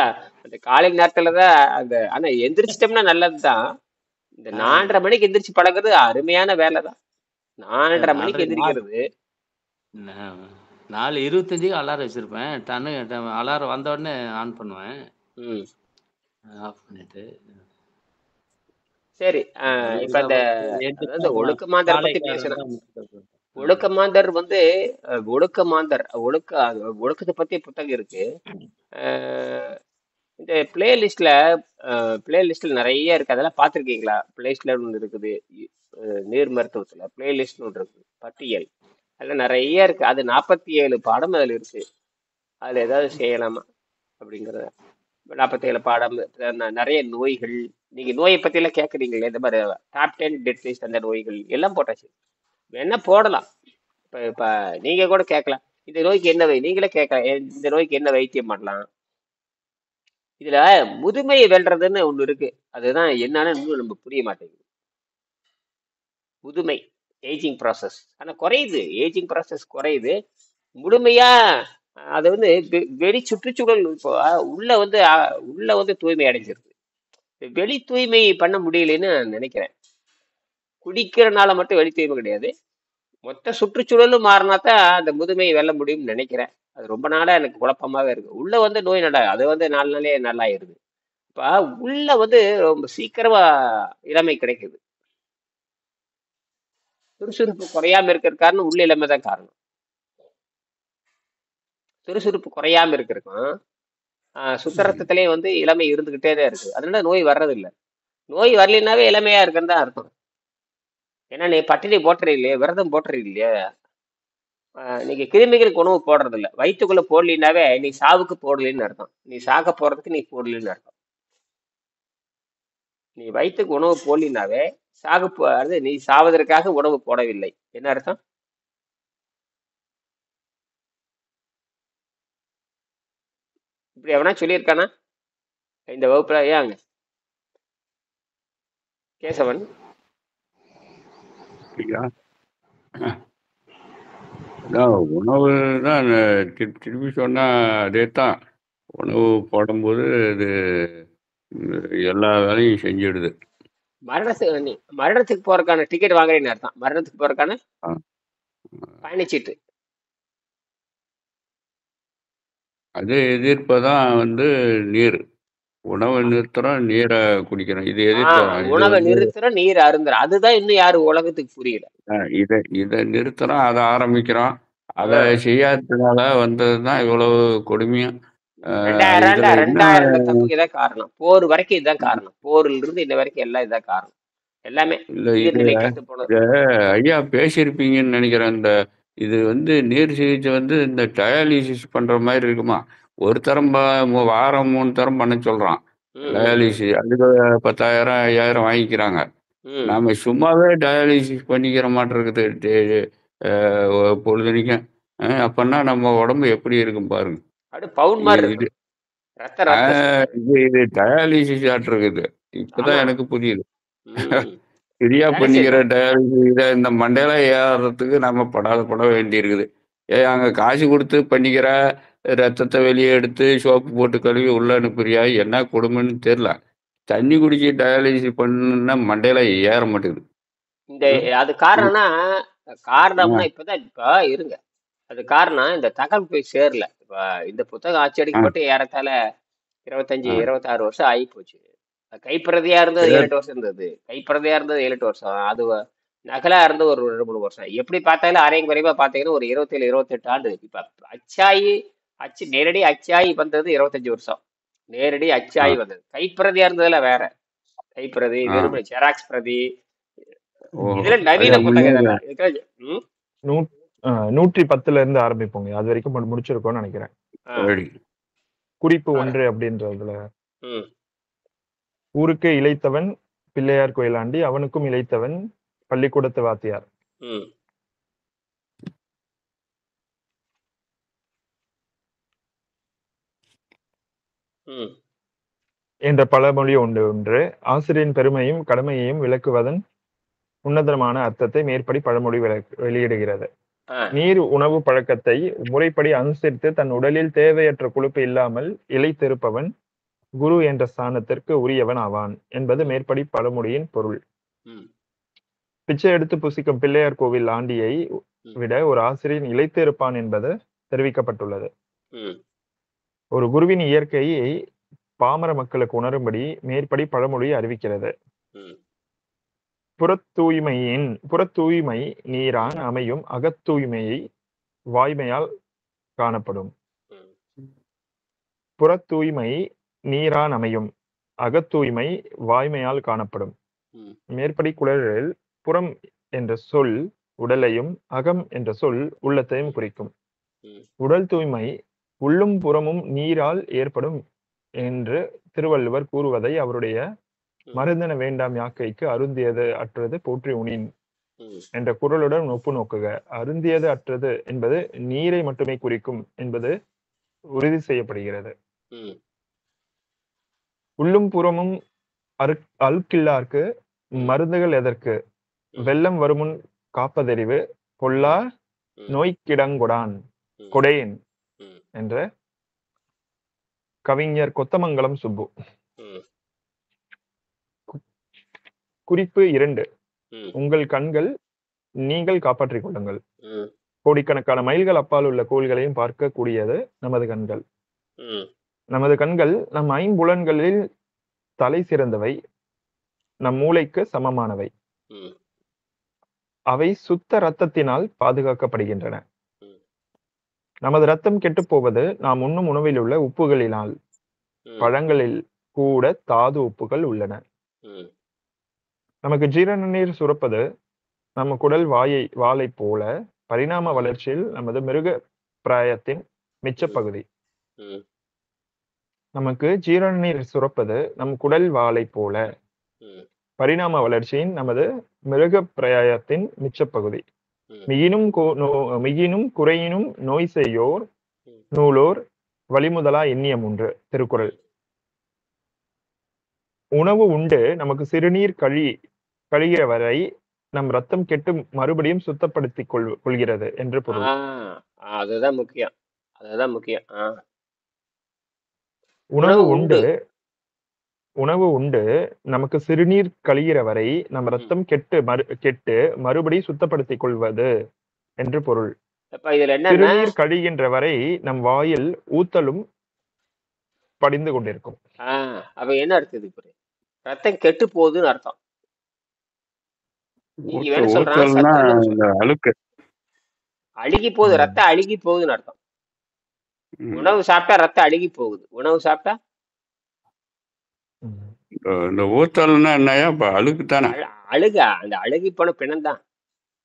அந்த காலை நேரத்துலதான் அந்த ஆனா எந்திரிச்சிட்டோம்னா நல்லதுதான். இந்த 4:30 மணிக்கு எந்திரிச்சு பழகுறது அருமையான வேலைதான். 4:30 மணிக்கு எந்திரிக்கிறது. 4:25 அலாரம் வச்சிருப்பேன். அலாரம் வந்த உடனே ஆன் பண்ணுவேன், ஆஃப் பண்ணிட்டு. சரி, இப்ப அந்த ஒழுக்கமாந்தர் பத்தி பேசணும். ஒழுக்கமாந்தர் வந்து ஒழுக்கத்தை பத்தி புத்தகம் இருக்கு. இந்த பிளேலிஸ்ட்ல நிறைய இருக்கு. அதெல்லாம் பார்த்துருக்கீங்களா? பிளேலிஸ்ட்ல ஒன்று இருக்குது, நீர் மருத்துவத்துல பிளேலிஸ்ட்னு ஒன்று இருக்கு, பட்டியல். அதில் நிறைய இருக்கு. அது 47 பாடம் அதில் இருக்கு. அதில் ஏதாவது செய்யலாமா அப்படிங்கிறத. 47 பாடம், நிறைய நோய்கள். நீங்க நோயை பத்தி எல்லாம் கேட்குறீங்களே, இந்த மாதிரி டாப் 10 டெத் லிஸ்ட், அந்த நோய்கள் எல்லாம் போட்டாச்சு. என்ன போடலாம். இப்ப நீங்க கூட கேட்கலாம், இந்த நோய்க்கு என்ன நீங்களே கேட்கலாம், இந்த நோய்க்கு என்ன வைத்தியம் பண்ணலாம். இதுல முதுமையை வெல்றதுன்னு ஒண்ணு இருக்கு. அதுதான் என்னன்னு இன்னும் நம்ம புரிய மாட்டேங்குது. முதுமை, ஏஜிங் ப்ராசஸ். ஆனா குறையுது, ஏஜிங் ப்ராசஸ் குறையுது. முழுமையா அது வந்து வெளி சுற்றுச்சூழல் இப்போ உள்ள வந்து தூய்மை அடைஞ்சிருக்கு. வெளி தூய்மை பண்ண முடியலன்னு நான் நினைக்கிறேன். குடிக்கிறனால மட்டும் வெளி தூய்மை கிடையாது, மொத்த சுற்றுச்சூழலும் மாறினாதான் அந்த முதுமையை வெல்ல முடியும்னு நினைக்கிறேன். அது ரொம்ப நாளா எனக்கு குழப்பமாவே இருக்கு. உள்ள வந்து நோய் அது வந்து 4 நாளே நல்லாயிருது. இப்ப உள்ள வந்து ரொம்ப சீக்கிரமா இளமை கிடைக்குது. சுறுசுறுப்பு குறையாம இருக்கிற காரணம் உள்ள இளமை தான் காரணம். சுறுசுறுப்பு குறையாம இருக்கிறதுக்கும் சுத்தரத்திலே வந்து இளமை இருந்துகிட்டே தான் இருக்கு. அதனால நோய் வர்றதில்லை. நோய் வரலைன்னாவே இளமையா இருக்குன்னு தான் அர்த்தம். ஏன்னா நீ பட்டினி போட்டுறீங்களே, விரதம் போட்டுறீங்களே, நீங்க கிருமிகளுக்கு உணவு போடுறது இல்லை. வயிற்றுக்குள்ள போடலினாவே நீ சாவுக்கு போடலன்னு அர்த்தம். நீ சாக போறதுக்கு நீ போடலன்னு அர்த்தம். நீ வயிற்றுக்கு உணவு போடலினாவே நீ சாவதற்காக உணவு போடவில்லை. என்ன அர்த்தம்? இப்படி எவனா சொல்லியிருக்கானா இந்த வகுப்புல? ஏங்க கேசவன்? உணவு தான் திருப்பி சொன்னா அதே தான். உணவு போடும்போது அது எல்லா வேலையும் செஞ்சிடுது. மரணத்துக்கு போறதுக்கான டிக்கெட் வாங்குறேன்னு அர்த்தம். மரணத்துக்கு போறதுக்கான பயணிச்சீட்டு. அது எதிர்ப்பதான் வந்து நீர். உணவை நிறுத்துறோம், நீரை குடிக்கிறோம். இது எதிர்ப்பு. உணவை நிறுத்துறோம், நீர் அருந்துறோம். அதுதான் இன்னும் யாரும் உலகத்துக்கு புரியல. இதை நிறுத்துறோம், அதை ஆரம்பிக்கிறோம். அதை செய்யாததுனால வந்ததுதான் இவ்வளவு கொடுமையும். 2000 தப்புக்கு இதான் காரணம். போர் வரைக்கும் இதுதான் காரணம். போர்ல இருந்து இன்ன வரைக்கும் எல்லாம் இதான் காரணம். எல்லாமே இல்லை இது நீர்நிலை கெட்டு போனது. இதை ஐயா பேசியிருப்பீங்கன்னு நினைக்கிறேன். இது நீர் சிகிச்சை இந்த டயாலிசிஸ் பண்ணுற மாதிரி இருக்குமா? ஒரு தரம் வாரம் 3 தரம் பண்ண சொல்கிறான் டயாலிசிஸ். அதுக்கு 10,000 5,000 வாங்கிக்கிறாங்க. நாம சும்மாவே டயாலிசிஸ் பண்ணிக்கிற மாட்டிருக்குது பொழுதுனிக்கும். அப்பன்னா நம்ம உடம்பு எப்படி இருக்கும் பாருங்க. இது டயாலிசிஸ் ஆட்டிருக்குது. இப்பதான் எனக்கு புரியுது. சரியா பண்ணிக்கிற டயாலிசிஸ் இந்த மண்டையில ஏறதுக்கு நம்ம பட வேண்டியிருக்குது. அங்க காசு கொடுத்து பண்ணிக்கிற ரத்தத்தை வெளியே எடுத்து சோப்பு போட்டு கழுவி உள்ள அனுப்புறியா? என்ன கொடுமைன்னு தெரியல. தண்ணி குடிச்சு டயாலிசிஸ் பண்ணுன்னா மண்டையில ஏற மாட்டேங்குது. அது காரணம்னா இப்பதான் இருங்க. அது காரணம் இந்த தகவல் போய் சேரல. இந்த புத்தகம் அச்சடிக்கப்பட்டு ஏறத்தால 25-26 வருஷம் ஆகி போச்சு. கைப்பிரதியா இருந்தது 7-8 வருஷம் இருந்தது. கைப்பிரதியா இருந்தது 7-8 வருஷம். அது நகலா இருந்து ஒரு 2-3 வருஷம். எப்படி பார்த்தாலும் அரையும் குறைவா பார்த்தீங்கன்னா ஒரு 27-28 ஆண்டு. இப்ப நேரடி அச்சாயி வந்தது 25 வருஷம். நேரடி அச்சாயி வந்தது. கைப்பிரதியா இருந்ததுல வேற. கைப்பிரதி, வெறும் ஜெராக்ஸ் பிரதி, இதுல நவீன புத்தகம் இதெல்லாம். 110ல இருந்து ஆரம்பிப்போங்க. அது வரைக்கும் முடிச்சிருக்கோம்னு நினைக்கிறேன். குறிப்பு 1 அப்படின்றதுல ஊருக்கு இளைத்தவன் பிள்ளையார் கோயிலாண்டி, அவனுக்கும் இளைத்தவன் பள்ளிக்கூடத்து வாத்தியார். என்ற பழமொழி ஒன்று ஆசிரியரின் பெருமையும் கடமையையும் விளக்குவதன் உன்னதமான அர்த்தத்தை மேற்படி பழமொழி வெளியிடுகிறது. நீர் உணவு பழக்கத்தை முறைப்படி அனுசரித்து தன் உடலில் தேவையற்ற கொழுப்பு இல்லாமல் இளைத்திருப்பவன் குரு என்ற ஸ்தானத்திற்கு உரியவன் ஆவான் என்பது மேற்படி பழமொழியின் பொருள். பிச்சை எடுத்து புசிக்கும் பிள்ளையார் கோவில் ஆண்டியை விட ஒரு ஆசிரியன் இளைத்து இருப்பான் என்பது தெரிவிக்கப்பட்டுள்ளது. ஒரு குருவின் இயற்கையை பாமர மக்களுக்கு உணரும்படி மேற்படி பழமொழி அறிவிக்கிறது. புறத்தூய்மை நீரான் அமையும், அகத்தூய்மையை வாய்மையால் காணப்படும். புறத்தூய்மை நீரான் அமையும், அகத்தூய்மை வாய்மையால் காணப்படும். மேற்படி குறளில் புறம் என்ற சொல் உடலையும், அகம் என்ற சொல் உள்ளத்தையும் குறிக்கும். உடல் தூய்மை உள்ளும் புறமும் நீரால் ஏற்படும் என்று திருவள்ளுவர் கூறுவதை அவருடைய மருந்தன வேண்டாம் யாக்கைக்கு அருந்தியது அற்றது போற்றி உணின் என்ற குறளுடன் ஒப்பு நோக்குக. அருந்தியது அற்றது என்பது நீரை மட்டுமே குறிக்கும் என்பது உறுதி செய்யப்படுகிறது. உள்ளும் புறமும் அழுக்கில்லார்க்கு மருந்துகள் எதற்கு? வெள்ளம் வருமுன் காப்பதறிவு பொல்லா நோய்க்கிடங்கொடான் கொடேன் என்ற கவிஞர் கொத்தமங்கலம் சுப்பு. குறிப்பு 2. உங்கள் கண்கள் நீங்கள் காப்பாற்றிக் கொள்ளுங்கள். கோடிக்கணக்கான மைல்கள் அப்பால் உள்ள கோள்களையும் பார்க்க கூடியது நமது கண்கள். நமது கண்கள் நம் ஐம்புலன்களில் தலை சிறந்தவை, நம் மூளைக்கு சமமானவை. அவை சுத்த இரத்தத்தினால் பாதுகாக்கப்படுகின்றன. நமது ரத்தம் கெட்டுப் போவது நாம் உண்ணும் உணவில் உள்ள உப்புகளினால். பழங்களில் கூட தாது உப்புகள் உள்ளன. நமக்கு ஜீரண நீர் சுரப்பது நம்ம குடல் வாளை போல பரிணாம வளர்ச்சியில் நமது மிருக பிராயத்தின் மிச்ச பகுதி. நமக்கு ஜீரண நீர் சுரப்பது நம் குடல் வாளை போல பரிணாம வளர்ச்சியின் நமது மிருக பிராயத்தின் மிச்ச பகுதி. மிகினும் குறையினும் நோய் செய்யோர் நூலோர் வழிமுதலா எண்ணியம் 1 திருக்குறள். உணவு உண்டு நமக்கு சிறுநீர் கழிகிற வரை நம் ரத்தம் கெட்டு மறுபடியும் சுத்தப்படுத்திக் கொள்கிறது என்று பொருள். அதுதான் முக்கியம். உணவு உண்டு நமக்கு சிறுநீர் கழிகிற வரை நம் ரத்தம் கெட்டு மறுபடி சுத்தப்படுத்திக் கொள்வது என்று பொருள். சிறுநீர் கழிகின்ற வரை நம் வாயில் ஊத்தலும் படிந்து கொண்டிருக்கும். அப்ப என்ன அர்த்தம்? ரத்தம் கெட்டு போகுதுன்னு அர்த்தம். அழுகி போகுது, ரத்தம் அழுகி போகுதுன்னு அர்த்தம். உணவு சாப்பிட்டா ரத்தம் அழுகி போகுது. உணவு சாப்பிட்டா இந்த ஊத்தல்னா என்னையா? இப்ப அழுக்கு தானே? அழுகா? அந்த அழுகி போன பிணம் தான்,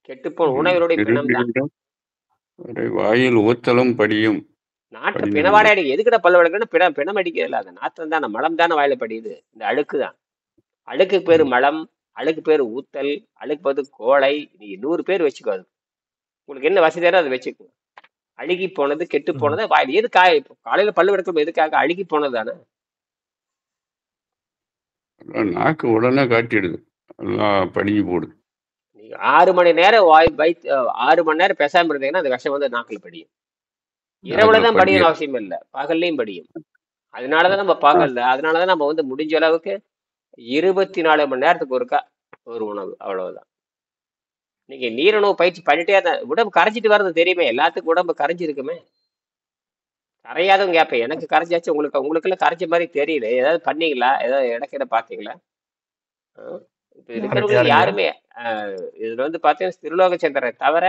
கெட்டு போன உணவினுடைய பிணம் தான். வாயில் ஊத்தலும் படியும். நாட்டு பிணவாடை அடி எதுக்கிட்ட பல்லு விளக்குன்னா பிணம் அடிக்கிறதுல அந்த நாத்தம் தானே, மலம் தானே வாயில படியுது. இந்த அழுக்கு தான். அழுக்கு பேரு மலம், அழுக்கு பேரு ஊத்தல், அழுக்கு பேரு கோழை. நீ 100 பேர் வச்சுக்கோ, அது உங்களுக்கு என்ன வசதியாரோ அதை வச்சுக்கோ. அழுகி போனது, கெட்டு போனது வாயில் எது காலையில பல்லு விளக்கம் எதுக்காக? அழுகி போனது தானே. நாக்கு உடனே காட்டிடுது, எல்லாம் படிஞ்சு போடுது. நீங்க 6 மணி நேரம் 6 மணி நேரம் பேசாம இருந்தீங்கன்னா அந்த விஷம் வந்து நாக்கில் படியும். இரவுலதான் படியணும் அவசியம் இல்லை, பகல்லையும் படியும். அதனாலதான் நம்ம அதனாலதான் நம்ம வந்து முடிஞ்ச அளவுக்கு 24 மணி நேரத்துக்கு ஒருக்கா ஒரு உணவு, அவ்வளவுதான். நீங்க நீரிணவு பயிற்சி பண்ணிட்டே தான் உடம்பு கரைஞ்சிட்டு வர்றது தெரியுமே, எல்லாத்துக்கும் உடம்பு கரைஞ்சிருக்குமே. கரையாதவங்க கேப்ப, எனக்கு கரைஞ்சாச்சு, உங்களுக்குள்ள கரைஞ்ச மாதிரி தெரியல. ஏதாவது பண்ணீங்களா? ஏதாவது இடக்கிட பாத்தீங்களா? இப்ப இருக்கிறவங்க யாருமே இதுல வந்து பாத்தீங்கன்னா திருலோகச்சந்திரனை தவிர,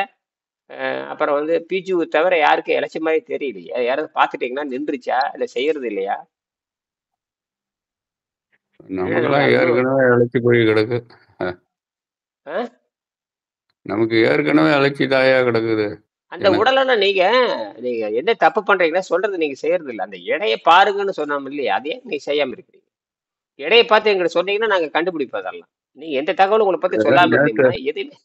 அப்புறம் வந்து பிஜு தவிர யாருக்கும் இழைச்ச மாதிரி தெரியலையா? யாராவது பாத்துட்டீங்கன்னா நின்றுச்சா இல்ல செய்யறது இல்லையா? நமக்கெல்லாம் ஏற்கனவே இழைச்சி போய் கிடக்கு. நமக்கு ஏற்கனவே இழைச்சி தாயா கிடக்குது. அந்த உடலெல்லாம் நீங்க என்ன தப்பு பண்றீங்கன்னா சொல்றது நீங்க செய்யறது இல்லை. அந்த எடையை பாருங்கன்னு சொன்னோம் இல்லையா, அதே நீங்க செய்யாம இருக்கிறீங்க. எடையை பார்த்து எங்களுக்கு சொன்னீங்கன்னா நாங்க கண்டுபிடிப்போம். அதெல்லாம் நீங்க எந்த தகவலும் உங்களை பத்தி சொல்லாம இருந்தீங்கன்னா எதுவுமே.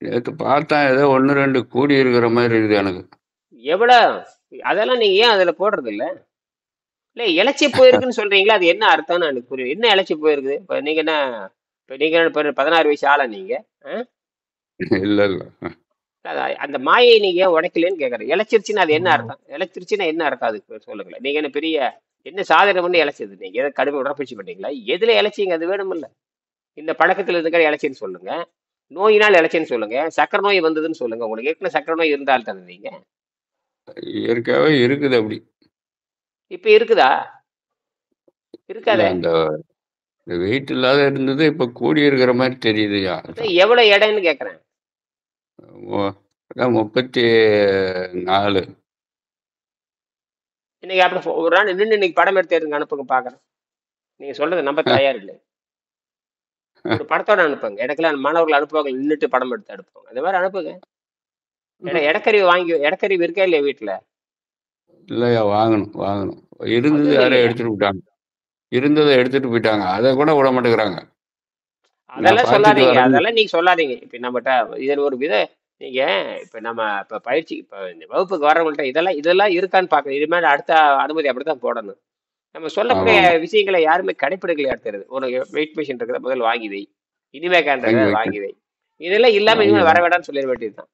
நேற்று பார்த்தா ஏதோ 1-2 கூடி இருக்கிற மாதிரி இருக்குது எனக்கு. எவ்வளவு? அதெல்லாம் நீங்க ஏன் அதுல போடுறது இல்ல? இல்ல இழைச்சி போயிருக்குன்னு சொல்றீங்களா, அது என்ன அர்த்தம்னு எனக்கு புரியும். என்ன இழைச்சி போயிருக்குது? இப்ப நீங்க என்ன 16 வயசு ஆளா நீங்க? இல்ல இல்ல, அந்த மாயை நீங்க ஏன் உடைக்கலன்னு கேக்குறேன். இழைச்சிருச்சுன்னா அது என்ன அர்த்தம்? இழைச்சிருச்சுன்னா என்ன அர்த்தம் அதுக்கு சொல்லுங்களேன். நீங்க என்ன பெரிய என்ன சாதனை பண்ணி இழைச்சது? நீங்க எதை கடுமை உடற்பயிற்சி பண்ணீங்களா? எதுல இழைச்சிங்க? அது வேணும் இல்ல. இந்த பழக்கத்துல இருக்கிற இழைச்சின்னு சொல்லுங்க, நோயினால் இழைச்சின்னு சொல்லுங்க, சக்கரை நோய் வந்ததுன்னு சொல்லுங்க. உங்களுக்கு ஏற்கனவே சக்கரை நோய் இருந்தால் தானே நீங்க. இயற்கையாவே இருக்குது அப்படி. இப்ப இருக்குதா? இருக்காதே. அந்த வெயிட் இல்லாத இருந்தது, இப்ப கூடி இருக்கிற மாதிரி தெரியுதுயா. எவ்வளவு எடைன்னு கேக்குறேன். 34. இன்னைக்கு அப்படி ஒரு நாள் நின்று இன்னைக்கு படம் எடுத்து எடுங்க, அனுப்புங்க பாக்குறேன். நீங்க சொல்றது நம்ப தயார் இல்லை. ஒரு படத்தோட அனுப்புங்க. எனக்குலாம் மாணவர்கள் அனுப்புவாங்க, நின்றுட்டு படம் எடுத்து அனுப்புவாங்க. அந்த மாதிரி அனுப்புங்க. இடக்கறிவு இருக்கா இல்லையா வீட்டுல? இல்லையா, வாங்கணும். இருந்தது யாரையும் எடுத்துட்டு போயிட்டாங்க. இருந்ததை எடுத்துட்டு போயிட்டாங்க, அதை கூட விட மாட்டேங்கிறாங்க. அதெல்லாம் சொல்லாதீங்க, அதெல்லாம் நீங்க சொல்லாதீங்க. இப்ப நம்மகிட்ட இதில் ஒரு நீங்க இப்ப நம்ம இப்ப பயிற்சி இப்ப வகுப்புக்கு வரவங்கள்ட்ட இதெல்லாம் இருக்கான்னு பாக்க. இது மாதிரி அடுத்த அனுமதி அப்படித்தான் போடணும். நம்ம சொல்லக்கூடிய விஷயங்களை யாருமே கடைப்பிடிக்கலையா தெரியுது. ஒரு வெயிட் மிஷின் இருக்கிற முதல் வாங்கி வை, இனிமே வாங்கி வை. இதெல்லாம் இல்லாம இனிமே வர வேண்டாம்னு சொல்லிட வேண்டியதுதான்.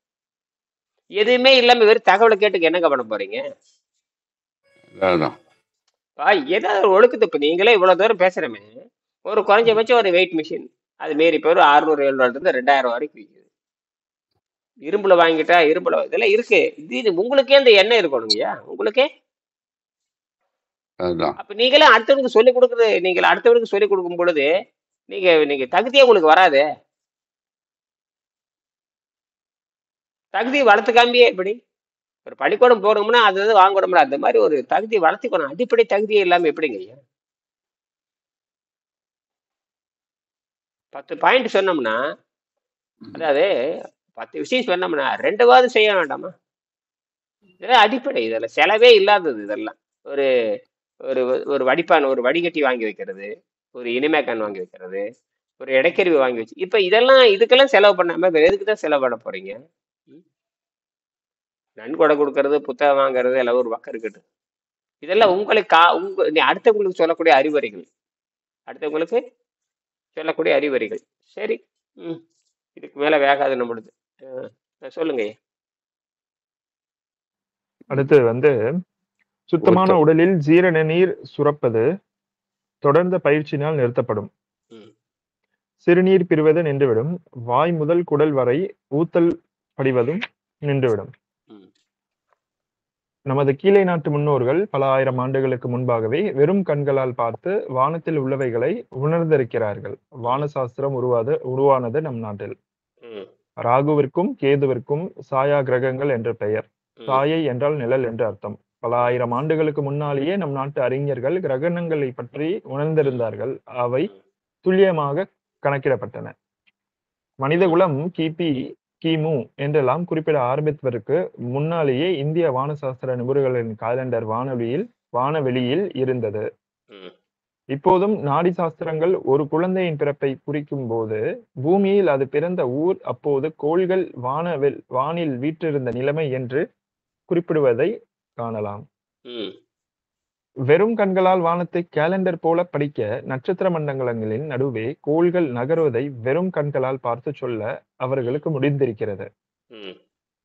எதுவுமே இல்லாம வெறும் தகவலை கேட்டுக்கு என்னங்க பண்ண போறீங்க? ஏதாவது ஒழுக்கத்தை. இப்ப நீங்களே இவ்வளவு தூரம் பேசுறமே, ஒரு குறைஞ்சபட்சம் ஒரு வெயிட் மிஷின் அது மாரி இப்போ ஒரு 600-700 இருந்து 2000 வரைக்கும் விற்குது. இரும்புல வாங்கிட்டா இரும்புல இதெல்லாம் இருக்கு. இது உங்களுக்கே இந்த எண்ணெய் இருக்கணுங்கய்யா, உங்களுக்கே. அப்ப நீங்களே அடுத்தவனுக்கு சொல்லிக் கொடுக்குறது, நீங்கள் அடுத்தவனுக்கு சொல்லிக் கொடுக்கும் பொழுது நீங்க தகுதியே உங்களுக்கு வராது. தகுதியை வளர்த்துக்காமையே எப்படி? ஒரு பள்ளிக்கூடம் போறோம்னா அது வாங்கணும்னா அந்த மாதிரி ஒரு தகுதியை வளர்த்துக்கணும். அடிப்படை தகுதியே இல்லாம எப்படிங்க ஐயா? 10 பாயிண்ட் சொன்னோம்னா, அதாவது 10 விஷயம் சொன்னோம்னா 2வது செய்ய வேண்டாமா? இதெல்லாம் அடிப்படை. இதெல்லாம் செலவே இல்லாதது. இதெல்லாம் ஒரு ஒரு ஒரு வடிப்பான், ஒரு வடிகட்டி வாங்கி வைக்கிறது, ஒரு இனிமேக்கான் வாங்கி வைக்கிறது, ஒரு இடைக்கருவி வாங்கி வச்சு, இப்ப இதுக்கெல்லாம் செலவு பண்ணாம வேற எதுக்கு தான் செலவு பண்ண போறீங்க? நன்கொடை கொடுக்கறது, புத்தகம் வாங்குறது எல்லாம் ஒரு பக்கம் இருக்கட்டு. இதெல்லாம் உங்களுக்கு அடுத்தவங்களுக்கு சொல்லக்கூடிய அறிவுரைகள், அடுத்தவங்களுக்கு சொல்லக்கூடிய அறிவுரைகள். சரி, இதுக்கு மேல வேகாது நம்மளுது. சொல்லுங்க. அடுத்து வந்து சுத்தமான உடலில் ஜீரண நீர் சுரப்பது தொடர்ந்த பயிற்சியினால் நிறுத்தப்படும். சிறுநீர் பிரிவது நின்றுவிடும். வாய் முதல் குடல் வரை ஊத்தல் படிவதும் நின்றுவிடும். நமது கீழே நாட்டு முன்னோர்கள் பல ஆயிரம் ஆண்டுகளுக்கு முன்பாகவே வெறும் கண்களால் பார்த்து வானத்தில் உள்ளவைகளை உணர்ந்திருக்கிறார்கள். வானசாஸ்திரம் உருவானது நம் நாட்டில். ராகுவிற்கும் கேதுவிற்கும் சாயா கிரகங்கள் என்ற பெயர். சாயை என்றால் நிழல் என்று அர்த்தம். பல ஆயிரம் ஆண்டுகளுக்கு முன்னாலேயே நம் நாட்டு அறிஞர்கள் கிரகணங்களை பற்றி உணர்ந்திருந்தார்கள். அவை துல்லியமாக கணக்கிடப்பட்டன. மனிதகுலம் கிமு என்றெல்லாம் குறிப்பிட ஆரம்பிப்பதற்கு முன்னாலேயே இந்திய வானசாஸ்திர நிபுணர்களின் காலண்டர் வானவெளியில் இருந்தது. இப்போதும் நாடி சாஸ்திரங்கள் ஒரு குழந்தையின் பிறப்பை குறிக்கும் போது பூமியில் அது பிறந்த ஊர் அப்போது கோள்கள் வானில் வீற்றிருந்த நிலைமை என்று குறிப்பிடுவதை காணலாம். வெறும் கண்களால் வானத்தை கேலண்டர் போல படிக்க நட்சத்திர மண்டலங்களின் நடுவே கோள்கள் நகர்வதை வெறும் கண்களால் பார்த்து சொல்ல அவர்களுக்கு முடிந்திருக்கிறது.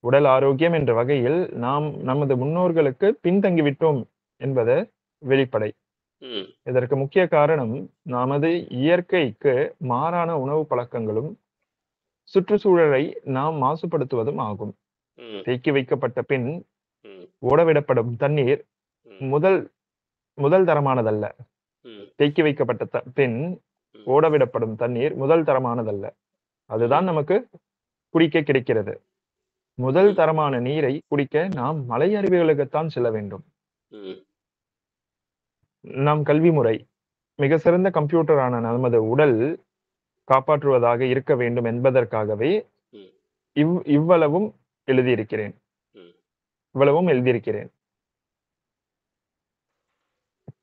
உடல் ஆரோக்கியம் என்ற வகையில் நாம் நமது முன்னோர்களுக்கு பின்தங்கிவிட்டோம் என்பது வெளிப்படை. இதற்கு முக்கிய காரணம் நமது இயற்கைக்கு மாறான உணவு பழக்கங்களும் சுற்றுச்சூழலை நாம் மாசுபடுத்துவதும் ஆகும். தேக்கி வைக்கப்பட்ட பின் ஓடவிடப்படும் தண்ணீர் முதல் தரமானதல்ல. தேக்கி வைக்கப்பட்ட பின் ஓடவிடப்படும் தண்ணீர் முதல் தரமானதல்ல. அதுதான் நமக்கு குடிக்க கிடைக்கிறது. முதல் தரமான நீரை குடிக்க நாம் மலை அருவிகளுக்குத்தான் செல்ல வேண்டும். நம் கல்வி முறை மிக சிறந்த கம்ப்யூட்டரான நமது உடல் காப்பாற்றுவதாக இருக்க வேண்டும் என்பதற்காகவே இவ்வளவும் எழுதியிருக்கிறேன்.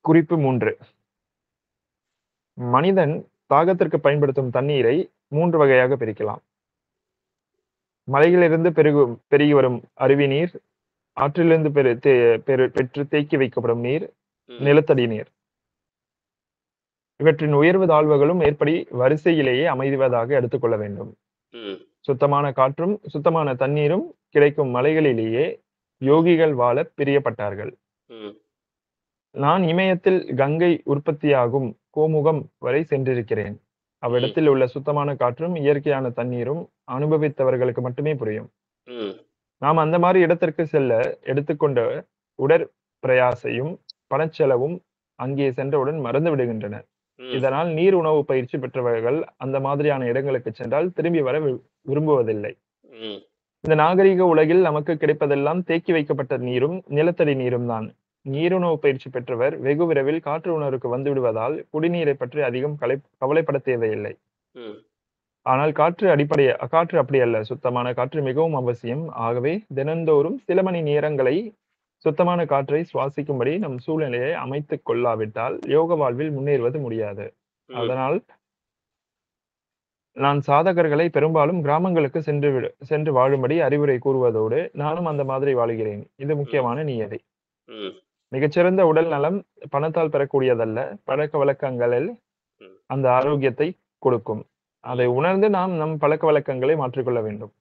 குறிப்பு 3. மனிதன் தாகத்திற்கு பயன்படுத்தும் தண்ணீரை 3 வகையாக பிரிக்கலாம். மலையிலிருந்து பெருகி வரும் அருவி நீர், ஆற்றிலிருந்து பெற்று தேக்கி வைக்கப்படும் நீர், நிலத்தடி நீர். இவற்றின் உயர்வு தாழ்வுகளும் ஏற்படி வரிசையிலேயே அமைவதாக எடுத்துக்கொள்ள வேண்டும். சுத்தமான காற்றும் சுத்தமான தண்ணீரும் கிடைக்கும் மலைகளிலேயே யோகிகள் வாழ பிரியப்பட்டார்கள். நான் இமயத்தில் கங்கை உற்பத்தியாகும் கோமுகம் வரை சென்றிருக்கிறேன். அவ்விடத்தில் உள்ள சுத்தமான காற்றும் இயற்கையான தண்ணீரும் அனுபவித்தவர்களுக்கு மட்டுமே புரியும். நாம் அந்த மாதிரி இடத்திற்கு செல்ல எடுத்துக்கொண்ட உடற்பிரயாசையும் பணச்செலவும் அங்கே சென்றவுடன் மறந்து விடுகின்றன. இதனால் நீர் உணவு பயிற்சி பெற்றவர்கள் அந்த மாதிரியான இடங்களுக்கு சென்றால் திரும்பி வர விரும்புவதில்லை. இந்த நாகரிக உலகில் நமக்கு கிடைப்பதெல்லாம் தேக்கி வைக்கப்பட்ட நீரும் நிலத்தடி நீரும் தான். நீருணவு பயிற்சி பெற்றவர் வெகு விரைவில் காற்று உணர்வுக்கு வந்து விடுவதால் குடிநீரை பற்றி அதிகம் கவலைப்பட தேவையில்லை. ஆனால் காற்று அப்படி அல்ல. சுத்தமான காற்று மிகவும் அவசியம். ஆகவே தினந்தோறும் சில மணி நேரங்களை சுத்தமான காற்றை சுவாசிக்கும்படி நம் சூழ்நிலையை அமைத்துக் கொள்ளாவிட்டால் யோக வாழ்வில் முன்னேறுவது முடியாது. அதனால் நான் சாதகர்களை பெரும்பாலும் கிராமங்களுக்கு சென்று வாழும்படி அறிவுரை கூறுவதோடு நானும் அந்த மாதிரி வாழுகிறேன். இது முக்கியமான நியதி. மிகச்சிறந்த உடல் நலம் பணத்தால் பெறக்கூடியதல்ல. பழக்க வழக்கங்களில் அந்த ஆரோக்கியத்தை கொடுக்கும். அதை உணர்ந்து நாம் நம் பழக்க வழக்கங்களை மாற்றிக்கொள்ள வேண்டும்.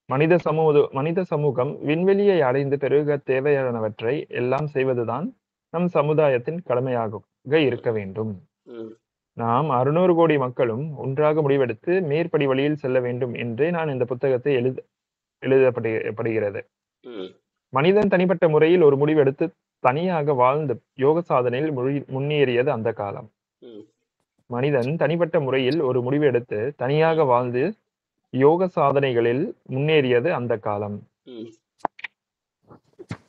மனித சமூகம் விண்வெளியை அடைந்து பெருக தேவையானவற்றை எல்லாம் செய்வதுதான் நம் சமுதாயத்தின் கடமையாக இருக்க வேண்டும். நாம் 600 கோடி மக்களும் ஒன்றாக முடிவெடுத்து மேற்படி வழியில் செல்ல வேண்டும் என்றே நான் இந்த புத்தகத்தை எழுதப்படுகிறது. மனிதன் தனிப்பட்ட முறையில் ஒரு முடிவெடுத்து தனியாக வாழ்ந்து யோக சாதனையில் முன்னேறியது அந்த காலம். மனிதன் தனிப்பட்ட முறையில் ஒரு முடிவு எடுத்து தனியாக வாழ்ந்து யோக சாதனைகளில் முன்னேறியது அந்த காலம்.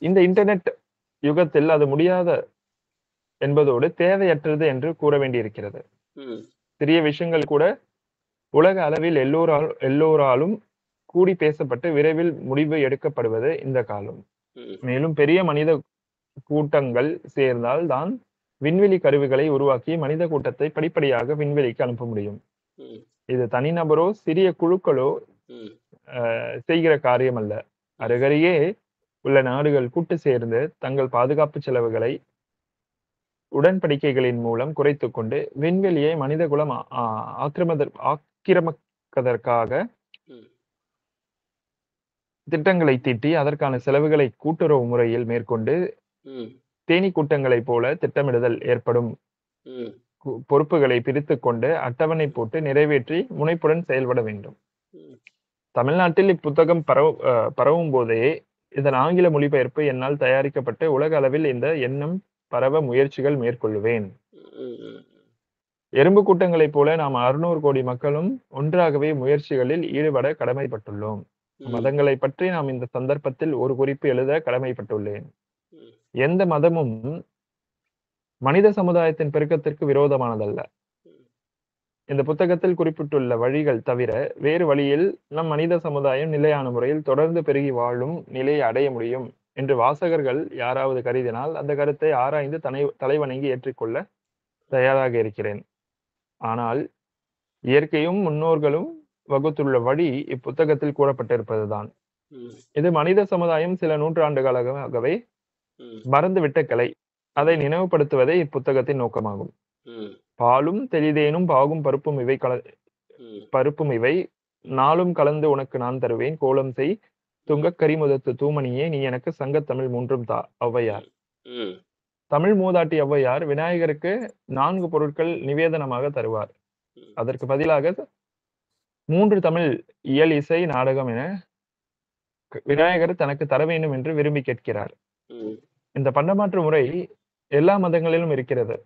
இந்த இன்டர்நெட் யுகத்தில் அது முடியாத என்பதோடு தேவையற்றது என்று கூற வேண்டியிருக்கிறது. சிறிய விஷயங்கள் கூட உலக அளவில் எல்லோராலும் கூடி பேசப்பட்டு விரைவில் முடிவு எடுக்கப்படுவது இந்த காலம். மேலும் பெரிய மனித கூட்டங்கள் சேர்ந்தால் தான் விண்வெளி கருவிகளை உருவாக்கி மனித கூட்டத்தை படிப்படியாக விண்வெளிக்கு அனுப்ப முடியும். இது தனிநபரோ சிறிய குழுக்களோ செய்கிற காரியம் அல்ல. அருகருகே உள்ள நாடுகள் கூட்டு சேர்ந்து தங்கள் பாதுகாப்பு செலவுகளை உடன்படிக்கைகளின் மூலம் குறைத்துக் கொண்டு விண்வெளியை மனித குலம் ஆக்கிரமிப்பதற்காக திட்டங்களை தீட்டி அதற்கான செலவுகளை கூட்டுறவு முறையில் மேற்கொண்டு தேனீ கூட்டங்களைப் போல திட்டமிடுதல் ஏற்படும் பொறுப்புகளை பிரித்து கொண்டு அட்டவணை போட்டு நிறைவேற்றி முனைப்புடன் செயல்பட வேண்டும். தமிழ்நாட்டில் இப்புத்தகம் பரவும் போதே இதன் ஆங்கில மொழிபெயர்ப்பு என்னால் தயாரிக்கப்பட்டு உலக அளவில் இந்த எண்ணம் பரவ முயற்சிகள் மேற்கொள்ளுவேன். எறும்பு கூட்டங்களைப் போல நாம் 600 கோடி மக்களும் ஒன்றாகவே முயற்சிகளில் ஈடுபட கடமைப்பட்டுள்ளோம். மதங்களை பற்றி நாம் இந்த சந்தர்ப்பத்தில் ஒரு குறிப்பு எழுத கடமைப்பட்டுள்ளேன். எந்த மதமும் மனித சமுதாயத்தின் பெருக்கத்திற்கு விரோதமானதல்ல. இந்த புத்தகத்தில் குறிப்பிட்டுள்ள வழிகள் தவிர வேறு வழியில் நம் மனித சமுதாயம் நிலையான முறையில் தொடர்ந்து பெருகி வாழும் நிலையை அடைய முடியும் என்று வாசகர்கள் யாராவது கருதினால் அந்த கருத்தை ஆராய்ந்து தலைவணங்கி ஏற்றுக்கொள்ள தயாராக இருக்கிறேன். ஆனால் இயற்கையும் முன்னோர்களும் வகுத்துள்ள வழி இப்புத்தகத்தில் கூறப்பட்டிருப்பதுதான். இது மனித சமுதாயம் சில நூற்றாண்டுகளாகவே மறந்துவிட்ட கலை. அதை நினைவுபடுத்துவதே இப்புத்தகத்தின் நோக்கமாகும். பாலும் தெளிதேனும் பாகும் பருப்பும் இவை நாளும் கலந்து உனக்கு நான் தருவேன் கோலம் செய் துங்கக் கரிமுதத்து தூமணியே நீ எனக்கு சங்கத்தமிழ் மூன்றும் தா. ஔவையார். தமிழ் மூதாட்டி ஔவையார் விநாயகருக்கு 4 பொருட்கள் நிவேதனமாக தருவார். அதற்கு பதிலாக 3 தமிழ் இயல் இசை நாடகம் என விநாயகர் தனக்கு தர வேண்டும் என்று விரும்பி கேட்கிறார். இந்த பண்டமாற்று முறை எல்லா மதங்களிலும் இருக்கிறது.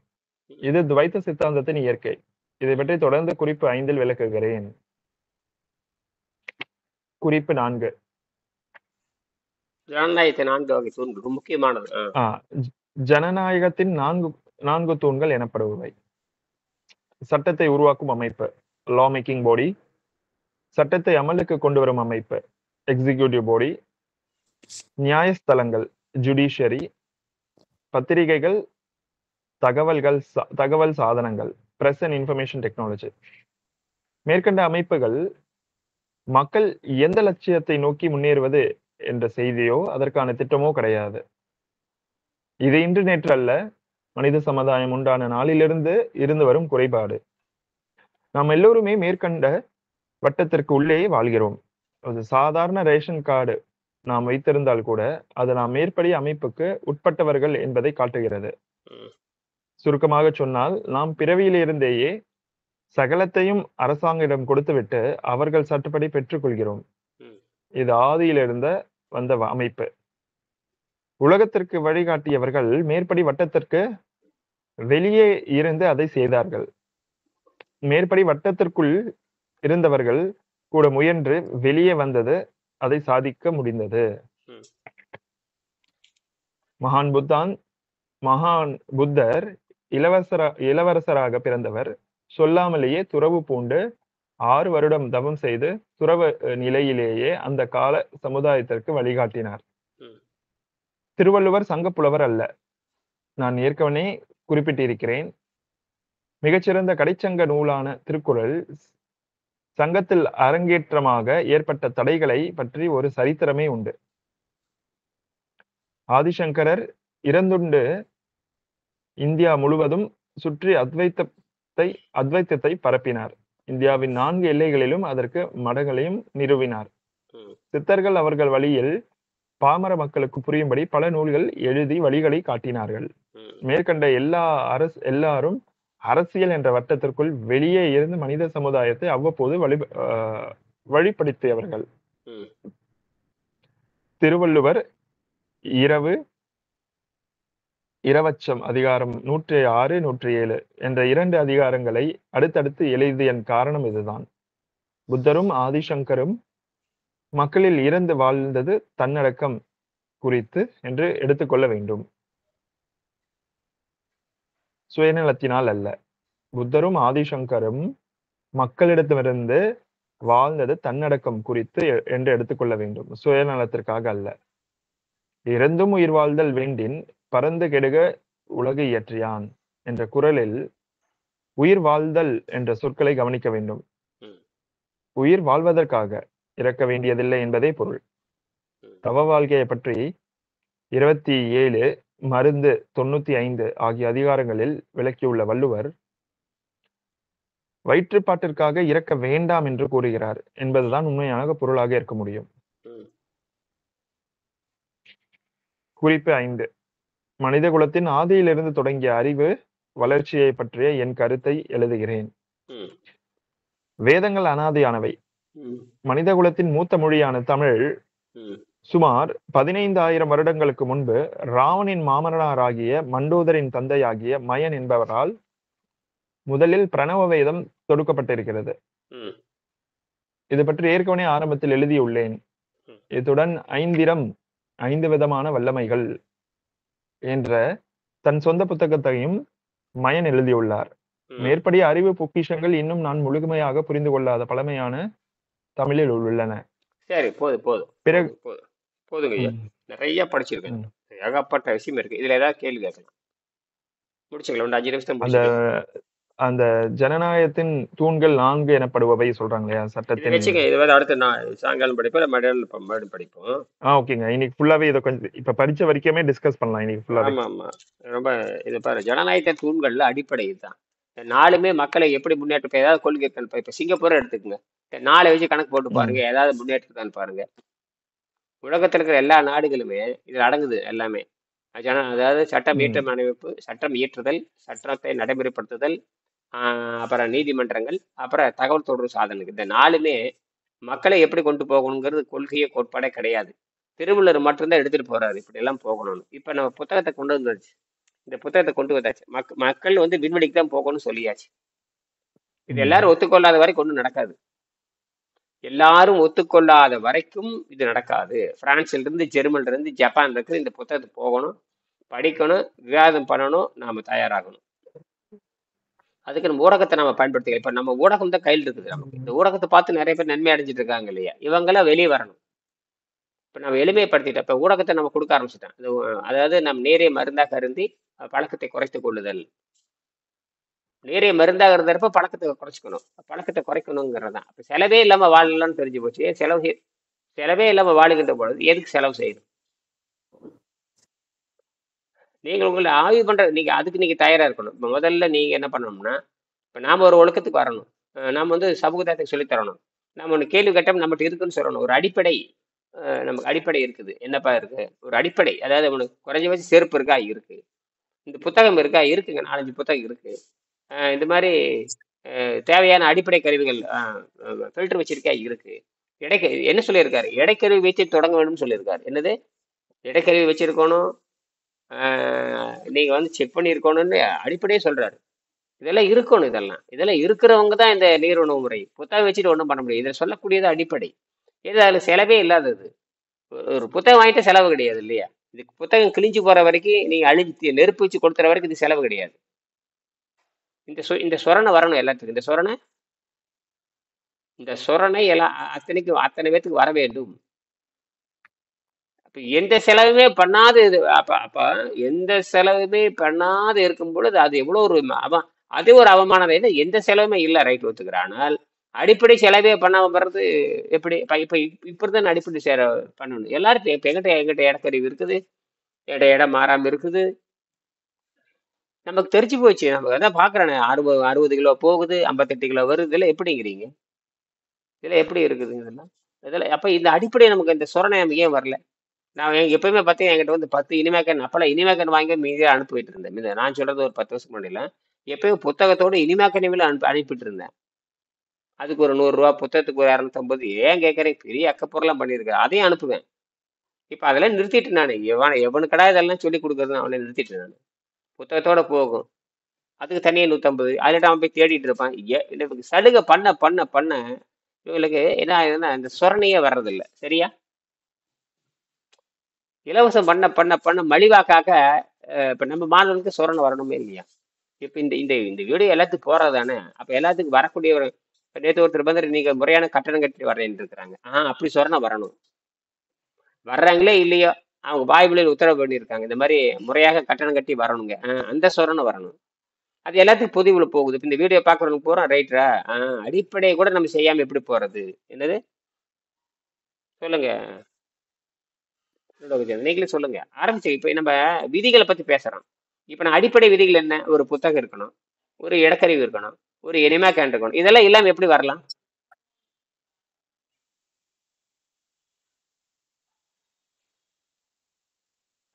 இது துவைத்த சித்தாந்தத்தின் இயற்கை. இதை பற்றி தொடர்ந்து குறிப்பு 5 விளக்குகிறேன். குறிப்பு 4. ஜனநாயகத்தின் 4 வகை தூண்கள் முக்கியமானது. ஜனநாயகத்தின் 4 தூண்கள் எனப்படுபவை: சட்டத்தை உருவாக்கும் அமைப்பு லா மேக்கிங் பாடி, சட்டத்தை அமலுக்கு கொண்டு வரும் அமைப்பு எக்ஸிகியூட்டிவ் பாடி, நியாயஸ்தலங்கள் ஜுடிஷியரி, பத்திரிகைகள், தகவல் சாதனங்கள் பிரஸ் அண்ட் இன்ஃபர்மேஷன் டெக்னாலஜி. மேற்கண்ட அமைப்புகள் மக்கள் எந்த லட்சியத்தை நோக்கி முன்னேறுவது என்ற செய்தியோ அதற்கான திட்டமோ கிடையாது. இது இன்று நேற்று அல்ல, மனித சமுதாயம் உண்டான நாளிலிருந்து இருந்து வரும் குறைபாடு. நாம் எல்லோருமே மேற்கண்ட வட்டத்திற்கு உள்ளே வாழ்கிறோம். அது சாதாரண ரேஷன் கார்டு நாம் வைத்திருந்தால் கூட அது நாம் மேற்படி அமைப்புக்கு உட்பட்டவர்கள் என்பதை காட்டுகிறது. சுருக்கமாக சொன்னால், நாம் பிறவியிலிருந்தேயே சகலத்தையும் அரசாங்கிடம் கொடுத்துவிட்டு அவர்கள் சட்டப்படி பெற்றுக்கொள்கிறோம். இது ஆதியிலிருந்த வந்த அமைப்பு. உலகத்திற்கு வழிகாட்டியவர்கள் மேற்படி வட்டத்திற்கு வெளியே இருந்து அதை செய்தார்கள். மேற்படி வட்டத்திற்குள் இருந்தவர்கள் கூட முயன்று வெளியே வந்தது அதை சாதிக்க முடிந்தது. மகான் புத்தர் இளவரசராக பிறந்தவர். சொல்லாமலேயே துறவு பூண்டு 6 வருடம் தவம் செய்து துறவு நிலையிலேயே அந்த கால சமுதாயத்திற்கு வழிகாட்டினார். திருவள்ளுவர் சங்கப்புலவர் அல்ல. நான் ஏற்கனவே குறிப்பிட்டிருக்கிறேன். மிகச்சிறந்த கடைச்சங்க நூலான திருக்குறள் சங்கத்தில் அரங்கேற்றமாக ஏற்பட்ட தடைகளை பற்றி ஒரு சரித்திரமே உண்டு. ஆதிசங்கரர் இறந்துண்டு இந்தியா முழுவதும் சுற்றி அத்வைத்தத்தை பரப்பினார். இந்தியாவின் 4 எல்லைகளிலும் அதற்கு மடங்களையும் நிறுவினார். சித்தர்கள் அவர்கள் வழியில் பாமர மக்களுக்கு புரியும்படி பல நூல்கள் எழுதி வழிகளை காட்டினார்கள். மேற்கண்ட எல்லாரும் அரசியல் என்ற வட்டத்திற்குள் வெளியே இருந்து மனித சமுதாயத்தை அவ்வப்போது வழிப்படுத்தியவர்கள். திருவள்ளுவர் இரவச்சம் அதிகாரம் 106, 107 என்ற 2 அதிகாரங்களை அடுத்தடுத்து எழுதியன் காரணம் இதுதான். புத்தரும் ஆதிசங்கரும் மக்களில் இறந்து வாழ்ந்தது தன்னடக்கம் குறித்து என்று எடுத்துக்கொள்ள வேண்டும். சுயநலத்தினால் அல்ல. புத்தரும் ஆதிசங்கரும் மக்களிடத்திலிருந்து வாழ்ந்தது தன்னடக்கம் குறித்து என்று எடுத்துக்கொள்ள வேண்டும், சுயநலத்திற்காக அல்ல. இறந்தும் உயிர் வாழ்தல் வேண்டின் பறந்து கெடுக உலகு இயற்றியான் என்ற குறளில் உயிர் வாழ்தல் என்ற சொற்களை கவனிக்க வேண்டும். உயிர் வாழ்வதற்காக இறக்க வேண்டியதில்லை என்பதே பொருள். தவ வாழ்க்கையை பற்றி 27, மருந்து 95 ஆகிய அதிகாரங்களில் விளக்கியுள்ள வள்ளுவர் வயிற்றுப்பாட்டிற்காக இறக்க வேண்டாம் என்று கூறுகிறார் என்பதுதான் உண்மையான பொருளாக இருக்க முடியும். குறிப்பு 5. மனித குலத்தின் ஆதியிலிருந்து தொடங்கிய அறிவு வளர்ச்சியை பற்றிய என் கருத்தை எழுதுகிறேன். வேதங்கள் அனாதியானவை. மனித குலத்தின் மூத்த மொழியான தமிழ் சுமார் 15,000 வருடங்களுக்கு முன்பு ராவனின் மாமனாராகிய மண்டோதரின் தந்தையாகிய மயன் என்பவரால் முதலில் பிரணவ வேதம் தொடுக்கப்பட்டிருக்கிறது. இது பற்றி ஏற்கனவே ஆரம்பத்தில் எழுதியுள்ளேன். இத்துடன் 5 விதமான வல்லமைகள் என்ற தன் சொந்த புத்தகத்தையும் மயன் எழுதியுள்ளார். மேற்படி அறிவு பொக்கிஷங்கள் இன்னும் நான் முழுமையாக புரிந்து கொள்ளாத பழமையான தமிழில் உள்ளன. சரி, போதும் பிறகு போதுங்க ஐயா. நிறைய படிச்சிருக்கேன், ஏகப்பட்ட விஷயம் இருக்கு. இதுல ஏதாவது கேள்வி கேட்கலாம், முடிச்சுக்கலாம். 5 நிமிஷம் அந்த முடிச்சுக்கலாம். அந்த ஜனநாயகத்தின் தூண்கள் 4 எனப்படுபவை சொல்றாங்க இல்லையா, இது சட்டத்தின். வச்சுக்க, இது வேற அடுத்து நான் சாயங்காலம் படிப்போம், மறுபடியும் படிப்போம். ஓகேங்க. இன்னைக்கு ஃபுல்லாவே இதை கொஞ்சம் இப்ப படிச்ச வரைக்குமே டிஸ்கஸ் பண்ணலாம் இன்னைக்கு ஃபுல்லாவே. ஆமா. ரொம்ப இது பாரு, ஜனநாயக தூண்கள்ல அடிப்படை இதுதான். இந்த நாளுமே மக்களை எப்படி முன்னேற்றம், ஏதாவது கொள்கை இருக்கான்னு இப்ப சிங்கப்பூரை எடுத்துக்கங்க. இந்த 4 வச்சு கணக்கு போட்டு பாருங்க, ஏதாவது முன்னேற்றம் இருக்கான்னு பாருங்க. உலகத்தில் இருக்கிற எல்லா நாடுகளுமே இதில் அடங்குது எல்லாமே. அதாவது சட்டம் இயற்றம் அமைப்பு, சட்டம் இயற்றுதல், சட்டத்தை நடைமுறைப்படுத்துதல், அப்புறம் நீதிமன்றங்கள், அப்புறம் தகவல் தொடர்பு சாதனங்கள். இந்த 4மே மக்களை எப்படி கொண்டு போகணுங்கிறது கொள்கையே கோட்பாடே கிடையாது. திருவள்ளுவர் மட்டும்தான் எடுத்துட்டு போறாரு இப்படி எல்லாம் போகணும்னு. இப்ப நம்ம புத்தகத்தை கொண்டு வந்துருச்சு, இந்த புத்தகத்தை கொண்டு வந்தாச்சு. மக்கள் வந்து விண்வெளிக்கு தான் போகணும்னு சொல்லியாச்சு. இது எல்லாரும் ஒத்துக்கொள்ளாத வரை கொண்டு நடக்காது. எல்லாரும் ஒத்துக்கொள்ளாத வரைக்கும் இது நடக்காது. பிரான்ஸ்ல இருந்து, ஜெர்மன்ல இருந்து, ஜப்பான்ல இருந்து இந்த புத்தகத்துக்கு போகணும், படிக்கணும், விவாதம் பண்ணணும், நாம தயாராகணும். அதுக்கு நம்ம ஊடகத்தை நம்ம பயன்படுத்திக்கலாம். இப்ப நம்ம ஊடகம் தான் கையில் இருக்குது. நமக்கு இந்த ஊடகத்தை பார்த்து நிறைய பேர் நன்மை அடைஞ்சிட்டு இருக்காங்க இல்லையா, இவங்கெல்லாம் வெளியே வரணும். இப்ப நம்ம எளிமைப்படுத்திட்டோம். இப்ப ஊடகத்தை நம்ம கொடுக்க ஆரம்பிச்சிட்டோம். அதாவது நம்ம நேரே மருந்தாக அருந்தி பழக்கத்தை குறைத்துக் கொள்ளுதல். நேரே மருந்தாக இருந்தப்ப பழக்கத்தை குறைச்சிக்கணும், பழக்கத்தை குறைக்கணுங்கிறதான். அப்ப செலவே இல்லாம வாழலாம்னு தெரிஞ்சு போச்சு. செலவே இல்லாம வாழுகின்ற பொழுது எதுக்கு செலவு செய்யணும்? நீங்கள் உங்களை ஆய்வு பண்ற, அதுக்கு நீங்க தயாரா இருக்கணும். இப்ப முதல்ல நீங்க என்ன பண்ணணும்னா, இப்ப நாம ஒரு ஒழுக்கத்துக்கு வரணும். நாம வந்து சமூகத்தை சொல்லி தரணும். நம்ம ஒன்று கேள்வி கேட்டோம், நம்மகிட்ட இருக்குன்னு சொல்லணும். ஒரு அடிப்படை, நமக்கு அடிப்படை இருக்குது. என்னப்பா இருக்கு? ஒரு அடிப்படை. அதாவது உனக்கு குறைஞ்சபட்சம் செருப்பு இருக்கா? இருக்கு. இந்த புத்தகம் இருக்கா? இருக்குங்க, 4-5 புத்தகம் இருக்கு. இந்த மாதிரி தேவையான அடிப்படை கருவிகள் ஃபில்டர் வச்சிருக்கா? இருக்கு. என்ன சொல்லியிருக்காரு? இடைக்கருவி வச்சு தொடங்க வேண்டும் சொல்லியிருக்காரு. என்னது? இடைக்கருவி வச்சிருக்கணும், நீங்க வந்து செக் பண்ணியிருக்கணும்னு அடிப்படையே சொல்றாரு. இதெல்லாம் இருக்கணும். இதெல்லாம் இருக்கிறவங்க தான் இந்த நீர் உணவு முறை புத்தகம் வச்சுட்டு ஒன்றும் பண்ண முடியும். இதில் சொல்லக்கூடியது அடிப்படை. இது அதில் செலவே இல்லாதது. ஒரு புத்தகம் வாங்கிட்டு செலவு கிடையாது இல்லையா? இதுக்கு புத்தகம் கிழிஞ்சு போற வரைக்கும், நீங்க அழிஞ்சு நெருப்பு வச்சு கொடுத்துற வரைக்கும் இது செலவு கிடையாது. இந்த சொரணை வரணும் எல்லாத்துக்கும். இந்த சொரணை எல்லாம் அத்தனை பேத்துக்கு வர வேண்டும். அப்ப எந்த செலவுமே பண்ணாது இது. அப்ப எந்த செலவுமே பண்ணாது இருக்கும் பொழுது அது எவ்வளவு ஒரு அதே ஒரு அவமானம். எந்த செலவுமே இல்லை, ரைட், ஒத்துக்கிறேன். ஆனால் அடிப்படை செலவே பண்ணாம வர்றது எப்படி? இப்ப இருந்தா அடிப்படை பண்ணணும். எல்லாரும் இப்ப எங்கிட்ட இடக்கருவி இருக்குது, இடம் மாறாம இருக்குது. நமக்கு தெரிஞ்சு போச்சு. நமக்கு அதான் பாக்குறேன், 60 கிலோ போகுது, 58 கிலோ வருது. இதெல்லாம் எப்படிங்கிறீங்க? இதெல்லாம் எப்படி இருக்குதுங்க இதெல்லாம்? அப்ப இந்த அடிப்படை நமக்கு, இந்த சொரணை நமக்கு ஏன் வரல? நான் எப்பயுமே பார்த்தீங்கன்னா என்கிட்ட வந்து 10 இனிமேக்கன், அப்பெல்லாம் இனிமேக்கன் வாங்கி மீதியாக அனுப்பிட்டு இருந்தேன். நான் சொல்றது ஒரு 10 வருஷம் முன்னாடில எப்பயும் புத்தகத்தோடு இனிமேக்கனிவில் அனுப்பிட்டு இருந்தேன். அதுக்கு ஒரு 100 ரூபா, புத்தகத்துக்கு ஒரு 250. ஏன் கேட்கறேன்? பெரிய அக்கப்பொருளாம் பண்ணியிருக்கேன், அதையும் அனுப்புவேன். இப்போ அதெல்லாம் நிறுத்திட்டு நான் எவனுக்கடா இதெல்லாம் சொல்லி கொடுக்குறது, அவனை நிறுத்திட்டு நான். புத்தகத்தோட போகும், அதுக்கு தனியாக 150. அதில் அவன் போய் தேடிட்டு இருப்பான். எனக்கு சலுகை பண்ண பண்ண பண்ண இவங்களுக்கு என்ன ஆகுதுன்னா, இந்த சொரணையே வர்றதில்லை. சரியா? இலவசம் பண்ண பண்ண பண்ண மலிவாக்காக இப்போ நம்ம மாணவர்களுக்கு சொரணை வரணுமே இல்லையா? இப்போ இந்த வீடியோ எல்லாத்துக்கும் போறது தானே. அப்போ எல்லாத்துக்கும் வரக்கூடிய ஒரு, நேற்று ஒருத்தர் வந்து நீங்க முறையான கட்டணம் கட்டி வர்றேன்னு இருக்கிறாங்க. அப்படி சொரணை வரணும். வர்றாங்களே இல்லையோ, அவங்க வாய்மொழியில் உத்தரவு பண்ணியிருக்காங்க, இந்த மாதிரி முறையாக கட்டணம் கட்டி வரணுங்க. அந்த சொரணை வரணும். அது எல்லாத்துக்கும் பொதுவில் போகுது. இப்போ இந்த வீடியோ பார்க்குறவங்க போகிறோம், ரைட்டரா? அடிப்படையை கூட நம்ம செய்யாமல் எப்படி போகிறது? என்னது சொல்லுங்க, நீங்களே சொல்லுங்க, ஆரம்பிச்சு. இப்ப நம்ம விதிகளை பத்தி பேசுறோம். இப்ப நான் அடிப்படை விதிகள் என்ன? ஒரு புத்தகம் இருக்கணும், ஒரு இடக்கருவி இருக்கணும், ஒரு இனிமேக்கன் இருக்கணும். இதெல்லாம் இல்லாம எப்படி வரலாம்?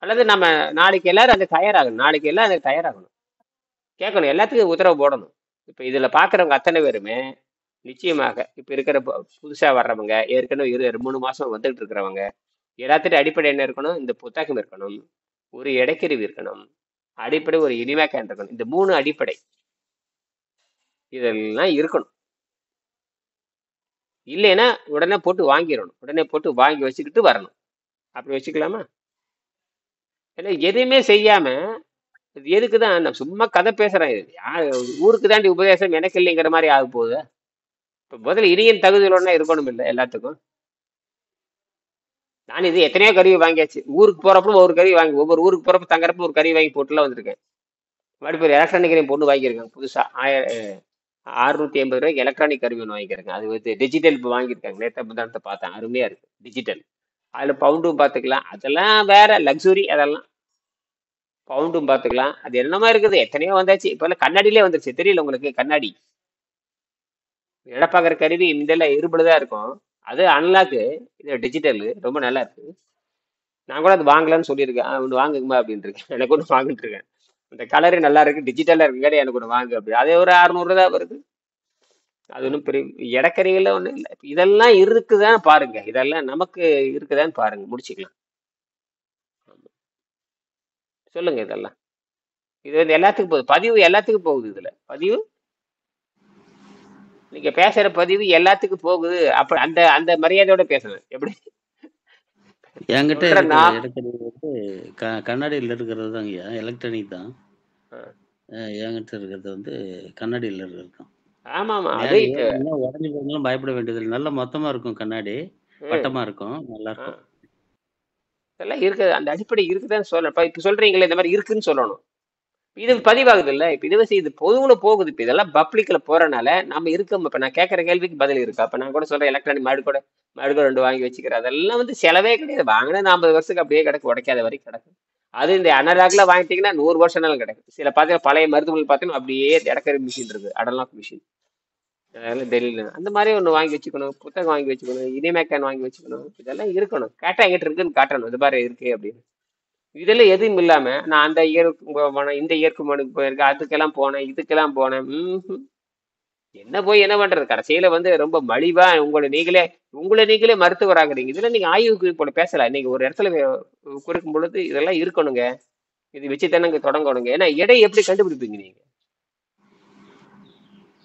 அல்லது நம்ம நாளைக்கு எல்லாரும் அதுக்கு தயாராகணும், கேட்கணும், எல்லாத்துக்கும் உத்தரவு போடணும். இப்ப இதுல பாக்குறவங்க அத்தனை பேருமே நிச்சயமாக இப்ப இருக்கிற புதுசா வர்றவங்க, ஏற்கனவே 2-3 மாசம் வந்துட்டு இருக்கிறவங்க, எல்லாத்துக்கும் அடிப்படை என்ன இருக்கணும்? இந்த புத்தகம் இருக்கணும், ஒரு இடைக்கருவி இருக்கணும், அடிப்படை ஒரு இனிமேக்கன் இருக்கணும். இந்த 3 அடிப்படை இதெல்லாம் இருக்கணும். இல்லைன்னா உடனே போட்டு வாங்கிடணும், உடனே போட்டு வாங்கி வச்சுக்கிட்டு வரணும். அப்படி வச்சுக்கலாமா? ஏன்னா எதுவுமே செய்யாம இது எதுக்குதான் நான் சும்மா கதை பேசுறேன். இது ஊருக்கு தாண்டி உபதேசம் எனக்கு இல்லைங்கிற மாதிரி ஆக போகுது. இப்ப முதல்ல இனியன் தகுதியுடனே இருக்கணும் இல்லை எல்லாத்துக்கும். நான் இது எத்தனையோ கருவி வாங்கியாச்சு. ஊருக்கு போறப்ப ஒரு கருவி வாங்கி, ஒவ்வொரு ஊருக்கு போறப்ப தங்குறப்ப ஒரு கருவி வாங்கி போட்டுலாம் வந்திருக்கேன். மறுபடியும் ஒரு எலக்ட்ரானிக் கருவி பொண்ணு வாங்கியிருக்காங்க புதுசா 680 ரூபாய்க்கு எலக்ட்ரானிக் கருவி ஒன்று வாங்கியிருக்காங்க. அது வந்து டிஜிட்டல் இப்போ வாங்கியிருக்காங்க. நேற்று முந்தானத்தை பார்த்தேன், அருமையா இருக்கு டிஜிட்டல். அதுல பவுண்டும் பார்த்துக்கலாம், அதெல்லாம் வேற லக்ஸுரி. அதெல்லாம் பவுண்டும் பார்த்துக்கலாம். அது என்னமா இருக்குது, எத்தனையோ வந்தாச்சு. இப்பெல்லாம் கண்ணாடியிலே வந்துருச்சு, தெரியல உங்களுக்கு? கண்ணாடி இடப்பாக்குற கருவி இதெல்லாம் இருபடுதான் இருக்கும். அது அன்லாக்கு, இது டிஜிட்டல், ரொம்ப நல்லா இருக்கு. நான் கூட அது வாங்கலாம்னு சொல்லியிருக்கேன். ஒன்று வாங்குங்கம்மா அப்படின்னு இருக்கேன். எனக்கு ஒன்று வாங்கிட்டு இருக்கேன். அந்த கலரு நல்லா இருக்கு, டிஜிட்டலா இருக்குங்காடி எனக்கு ஒன்று வாங்கு அப்படி. அதே ஒரு 600 தான் வருது. அது ஒன்றும் பெரிய இடக்கறிகள் ஒன்றும் இல்லை. இதெல்லாம் இருக்குதான் பாருங்க, இதெல்லாம் நமக்கு இருக்குதான்னு பாருங்க, முடிச்சுக்கலாம். சொல்லுங்க இதெல்லாம். இது வந்து எல்லாத்துக்கும் போகுது, பதிவு எல்லாத்துக்கும் போகுது. இதுல பதிவு நீங்க பேசுற பதிவு எல்லாத்துக்கும் போகுது. அப்ப அந்த அந்த மரியாதையோட பேசணும். எப்படி என்கிட்ட சொல்ற இருக்கிற நான் இடக்கறி வந்து கண்ணாடியில் இருக்கிறது தாங்கய்யா, எலக்ட்ரானிக் தான். என்கிட்ட இருக்கிறது வந்து கண்ணாடியில் இருக்கும். ஆமா ஆமா, அது மேலே இப்ப ஏறினா உடஞ்சி போனாலும் பயப்பட வேண்டியதில்லை. நல்ல மொத்தமா இருக்கும் கண்ணாடி, வட்டமா இருக்கும், நல்லா ஆ, இருக்கும். இதெல்லாம் இருக்குது. அந்த அடிப்படை இருக்குதான்னு சொல்லணும். இப்ப சொல்றீங்களே இந்த மாதிரி இருக்குன்னு சொல்லணும். இது பதிவாகுது இல்ல. இப்ப இதுவே இது பொதுவுல போகுது. இப்ப இதெல்லாம் பப்ளிக்ல போறனால நம்ம இருக்கோம். இப்ப நான் கேட்கற கேள்விக்கு பதில் இருக்கா? அப்ப நான் கூட சொல்றேன், எலக்ட்ரானிக் மாடு கூட 2 வாங்கி வச்சுக்கிறேன். அதெல்லாம் வந்து செலவே கிடையாது. வாங்கினா 50 வருஷத்துக்கு அப்படியே கிடக்கு, உடைக்காத வரைக்கும் கிடக்கும். அது இந்த அனலாக்ல வாங்கிட்டீங்கன்னா 100 வருஷம்னாலும் கிடக்கும். சில பார்த்தீங்கன்னா பழைய மருத்துவர்கள் பார்த்தீங்கன்னா அப்படியே இடக்கறி மிஷின் இருக்குது, அடலாக் மிஷின். அதெல்லாம் டெல்லியில அந்த மாதிரி ஒன்று வாங்கி வச்சுக்கணும், புத்தகம் வாங்கி வச்சுக்கணும், இனிமேக்கான் வாங்கி வச்சுக்கணும். இதெல்லாம் இருக்கணும். கேட்டா எங்கிட்ட இருக்குன்னு காட்டணும், இது மாதிரி இருக்கு அப்படின்னு. இதெல்லாம் எதுவும் இல்லாம நான் அந்த இயருக்கு போனேன், இந்த இயற்கு மனுக்கு போயிருக்கேன், அதுக்கெல்லாம் போனேன், இதுக்கெல்லாம் போனேன். என்ன போய் என்ன பண்றது? கடைசியில வந்து ரொம்ப மலிவா உங்களை நீங்களே மருத்துவராகுறீங்க. இதுல நீங்க ஆய்வுக்கு போல பேசலாம். இன்னைக்கு ஒரு இடத்துல குறிக்கும் பொழுது இதெல்லாம் இருக்கணுங்க, இது வச்சு தானே இங்க தொடங்கணுங்க. ஏன்னா எடை எப்படி கண்டுபிடிப்பீங்க நீங்க?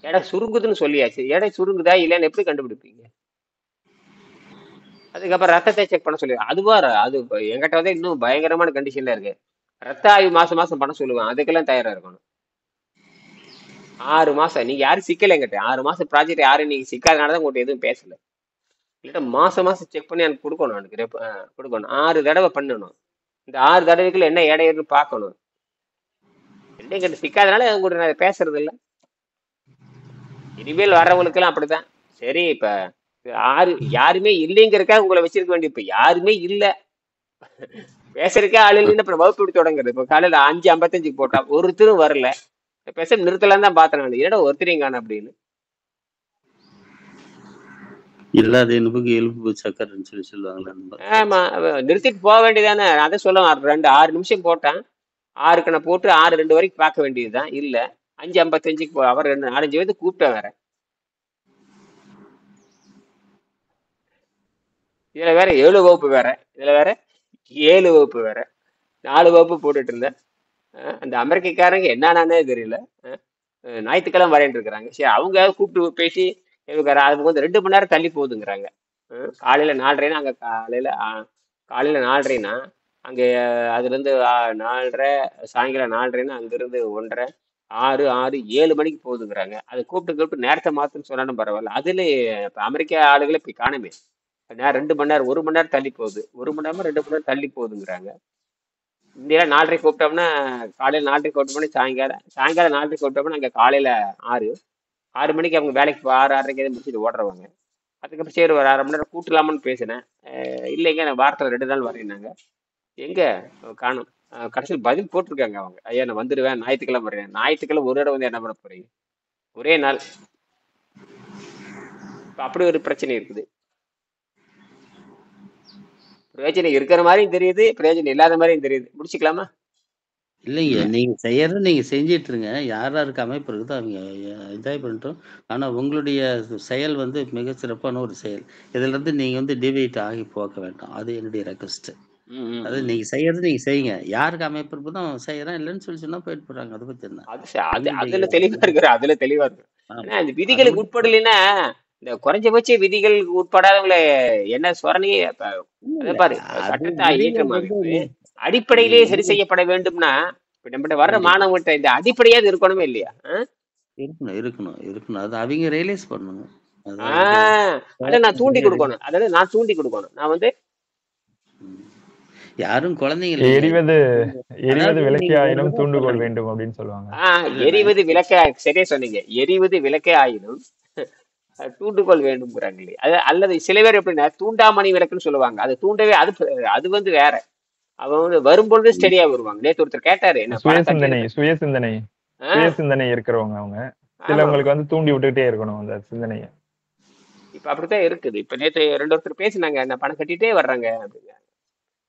எடை சுருங்குதுன்னு சொல்லியாச்சு, எடை சுருங்குதா இல்லைன்னு எப்படி கண்டுபிடிப்பீங்க? அதுக்கப்புறம் ரத்தத்தை செக் பண்ண சொல்லி அதுவா அது என்கிட்ட வந்து இன்னும் பயங்கரமான கண்டிஷன்ல இருக்கு. ரத்த ஆய்வு மாசம் மாசம் பண்ண சொல்லுவேன், அதுக்கெல்லாம் தயாரா இருக்கணும். 6 மாசம் நீங்க யாரும் சிக்கல என்கிட்ட. 6 மாசம் ப்ராஜெக்ட் யாரும் நீங்க சிக்காதனாலதான் உங்கள்கிட்ட எதுவும் பேசல. இல்ல மாசம் மாசம் செக் பண்ணி எனக்கு கொடுக்கணும். எனக்கு கொடுக்கணும். 6 தடவை பண்ணணும். இந்த 6 தடவைக்குள்ள என்ன எடைன்னு பார்க்கணும். என்கிட்ட சிக்காதனால உங்கள்கிட்ட நான் பேசுறது இல்லை. இனிமேல் வர்றவங்களுக்கு எல்லாம் அப்படித்தான். சரி, இப்ப யாருமே இல்லைங்கிறக்கா உங்களை வச்சிருக்க வேண்டிய. இப்ப யாருமே இல்ல, பேசுறதுக்கே ஆள் இல்லைன்னு அப்புறம் வகுப்பு எப்படி தொடங்குறது? இப்ப காலையில 5:55 போட்டா ஒருத்தரும் வரல. பேச நிறுத்தலாம் தான் பார்த்தேன் நான். என்னடா ஒருத்தரையும் காணோம் அப்படின்னு. இல்லாத எலும்புக்கு எலும்பு சக்கரைன்னு சொல்லி சொல்லுவாங்களே. ஆமா, நிறுத்திட்டு போக வேண்டியதானே. அதை சொல்லுவேன். 6 நிமிஷம் போட்டேன். 6க்கு நான் போட்டு 6:02 வரைக்கும் பார்க்க வேண்டியதுதான். இல்ல 5:55 அவர் 4-5 பேருக்கு கூப்பிட்டேன் வேற. இதுல வேற 7 வகுப்பு வேற, இதுல வேற 7 வகுப்பு வேற, 4 வகுப்பு போட்டுட்டு இருந்தேன். அந்த அமெரிக்காரங்க என்னன்னானே தெரியல. ஞாயிற்றுக்கிழமை வரேன் இருக்கிறாங்க. சரி, அவங்க கூப்பிட்டு பேசி அதுக்கு வந்து 2 மணி நேரம் தள்ளி போகுதுங்கிறாங்க. காலையில 4:30 அங்க காலையில 4:30 அங்க அதுல இருந்து 4:30, சாயங்காலம் 4:30 அங்க இருந்து 1:30, 6, 7 மணிக்கு போகுதுங்கிறாங்க. அதை கூப்பிட்டு நேரத்தை மாத்துன்னு சொன்னாலும் பரவாயில்ல. அதுல இப்ப அமெரிக்கா ஆளுகளை இப்ப காணுமே. 2 மணி நேரம் 1 மணி நேரம் தள்ளி போகுது, 1 மணி நேரமா 2 மணி நேரம் தள்ளி போகுதுங்கிறாங்க. இந்தியா 4:30 கூப்பிட்டோம்னா காலையில 4:30 கூப்பிட்டோம்னா சாயங்காலம் 4:30 கூப்பிட்டோம்னா அங்க காலையில 6 மணிக்கு அவங்க வேலைக்கு 6:30 முடிச்சுட்டு ஓடுறவங்க. அதுக்கப்புறம் சரி ஒரு 1/2 மணி நேரம் கூட்டலாமான்னு பேசினேன். இல்லைங்க, நான் வாரத்தில் 2 நாள் வரேன்னாங்க. எங்க காணும். கடைசியில் பதில் போட்டிருக்காங்க அவங்க, ஐயா நான் வந்துடுவேன், ஞாயிற்றுக்கிழமை வரேன். ஞாயிற்றுக்கிழமை ஒரு இடம் வந்து என்ன பண்ண போறீங்க? ஒரே நாள். அப்படி ஒரு பிரச்சனை இருக்குது. பிரயோஜனம் இருக்கிற மாதிரியும் தெரியுது, பிரயோஜனம் இல்லாத மாதிரியும் தெரியுது. முடிச்சுக்கலாமா? இல்லைங்க, நீங்க செய்யறது நீங்க செஞ்சிட்டு இருங்க. யாருக்கு அமைப்பு இருக்குதோ அவங்க இதாய் பண்ணிட்டோம். ஆனா உங்களுடைய செயல் வந்து மிக சிறப்பான ஒரு செயல். இதுல இருந்து நீங்க வந்து டிவைட் ஆகி போக வேண்டாம். அது என்னுடைய ரெக்வஸ்ட். அது நீங்க செய்யறது நீங்க செய்யுங்க. யாருக்கு அமைப்பு இருக்குதோ செய்யறேன், இல்லைன்னு சொல்லி சொன்னா போயிட்டு போறாங்க. அதை பத்தி என்ன? அதுல தெளிவா இருக்கு, அதுல தெளிவா இருக்கு. ஏன்னா இந்த விதிகளுக்கு உட்படலைன்னா இந்த குறைஞ்சபட்ச விதிகள் உட்படாதவங்களை என்ன சொரணையே அதை இல்ல பாரு. அது சட்டத்தை விதிகள் இயற்றம் வந்து அமைப்பு அடிப்படையிலேயே சரி விதிகள் செய்யப்பட வேண்டும்னா இப்ப நம்மகிட்ட வர்ற கண்டிப்பா மாணவங்கள்ட்ட இந்த அடிப்படையாவது இருக்கணுமே இல்லையா? இருக்கணும் இருக்கணும் இருக்கணும். அது அவங்க ரியலைஸ் பண்ணணும். அதாவது ஆஹ் அதை நான் தூண்டி குழந்தைங்க கொடுக்கணும். அதாவது நான் தூண்டி கொடுக்கணும். நான் வந்து ம். யாரும் குழந்தைங்க இல்லைங்க. எரிவது எரிவது அதாவது விளக்கே நீங்க ஒரு ஆயினும் தடவை தூண்டுகோல் சொல்லுங்க. வேண்டும் அப்படின்னு சொல்லுவாங்க. இல்ல நான் எரிவது விளக்கே, சரியா சொன்னீங்க. எரிவது விளக்கே ஆயினும் தூண்டுகோல் வேண்டும்ங்கிறாங்க இல்லையா? அது அல்லது சில பேர் எப்படின்னா தூண்டாமணி விளக்குன்னு சொல்லுவாங்க. அது தூண்டவே அது வந்து வேற. அவன் வந்து வரும்பொழுது ஸ்டெடியா வருவாங்க. நேத்து ஒருத்தர் கேட்டாரு, என்ன பணம் சுயசிந்தனை கட்டியிருந்தேன். சுயசிந்தனை ஆஹ் சுயசிந்தனை இருக்கிறவங்க அவங்க. ஆமா சிலவங்களுக்கு வந்து தூண்டி விட்டுக்கிட்டே இருக்கணும் அந்த சிந்தனையை. இப்ப அப்படித்தான் இருக்குது. இப்ப நேத்து ஒருத்தர் பேசினாங்க, நான் பணம் கட்டிட்டே வர்றாங்க அப்படிங்க.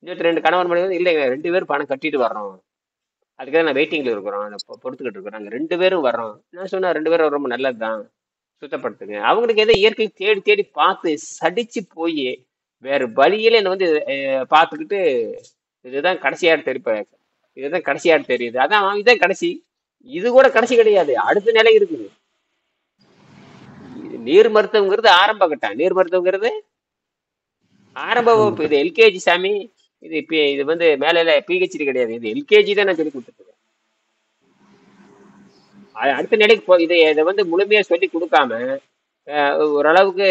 இன்னொருத்தர் 2 கணவன் மனைவி வந்து, இல்லைங்க 2 பேரும் பணம் கட்டிட்டு வர்றோம், அதுக்காக நான் வெயிட்டிங்ல இருக்கிறோம், பொறுத்துக்கிட்டு இருக்கிறோம், நாங்க 2 பேரும் வர்றோம். நான் சொன்னா 2 பேரும் ரொம்ப நல்லதுதான், சுத்தப்படுத்துங்க. அவங்களுக்கு ஏதோ இயற்கை தேடி தேடி பார்த்து சடிச்சு போய் வேற வழியில என்ன வந்து பார்த்துக்கிட்டு இதுதான் கடைசியாடு தெரிப்ப, இதுதான் கடைசியாடு தெரியுது, அதான் இதுதான் கடைசி. இது கூட கடைசி கிடையாது, அடுத்த நிலை இருக்குது. நீர் மருத்துவங்கிறது ஆரம்ப கட்டம், நீர் மருத்துவங்கிறது ஆரம்ப வகுப்பு. இது எல்கேஜி சாமி. இது வந்து மேல பிஹெச்டி கிடையாது, இது எல்கேஜி தான் நான் சொல்லி கொடுத்துருக்கேன். அடுத்த நிலைக்கு இதை வந்து முழுமையா சொல்லி கொடுக்காம ஓரளவுக்கு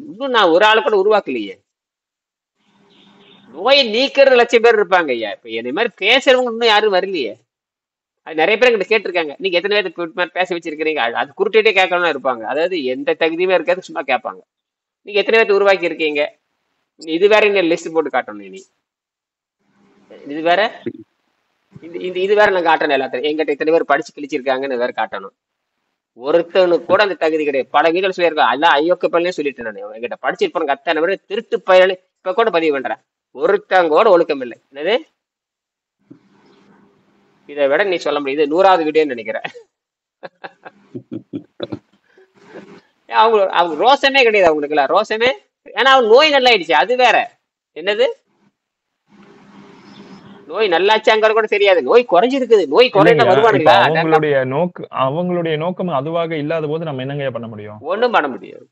இன்னும் நான் ஒரு ஆளு கூட உருவாக்கலையே. நோயை நீக்கிறது லட்சம் பேர் இருப்பாங்க ஐயா. இப்ப என்ன மாதிரி பேசுறவங்க இன்னும் யாரும் வரலையே. அது நிறைய பேர் எங்கிட்ட கேட்டிருக்காங்க, நீங்க எத்தனை பேர் பேச வச்சிருக்கிறீங்க? அது குருட்டிட்டே கேட்கலாம் இருப்பாங்க. அதாவது எந்த தகுதியுமே இருக்காது, சும்மா கேட்பாங்க. நீங்க எத்தனை பேர்த்து உருவாக்கி இருக்கீங்க? இது வேற என்ன லிஸ்ட் போட்டு காட்டணும். இனி இது வேற இது வேற நான் காட்டணும். எல்லாத்தையும் எங்கிட்ட இத்தனை பேர் படிச்சு கிழிச்சிருக்காங்கன்னு வேற காட்டணும். ஒருத்தனுக்கு கூட அந்த தகுதி கிடையாது. பல வீடுகள் சொல்லியிருக்கோம், எல்லாம் ஐயோக்க பள்ளியும் சொல்லிட்டு நான் எங்கிட்ட படிச்சிருப்பாங்க அத்தனை பேர் திருட்டு பயணி இப்ப கூட பதிவு பண்றேன். ஒருத்தங்க கூட ஒழுக்கம் இல்லை. என்னது இதை விட நீ சொல்ல முடியும். இது 100வது வீடியோன்னு நினைக்கிறேன். அவங்க ரோசமே கிடையாது அவங்களுக்கு எல்லாம், ரோசமே. ஏன்னா அவங்க நோய் நல்லா ஆயிடுச்சு, அது வேற. என்னது நோய் நல்லாச்சாங்கிற கூட தெரியாது. நோய் குறைஞ்சிருக்குது, நோய் குறைஞ்சா வருவானுங்களா? அவங்களுடைய நோக்கம் அதுவாக இல்லாத போது நம்ம என்னங்க பண்ண முடியும்? ஒண்ணும் பண்ண முடியாது,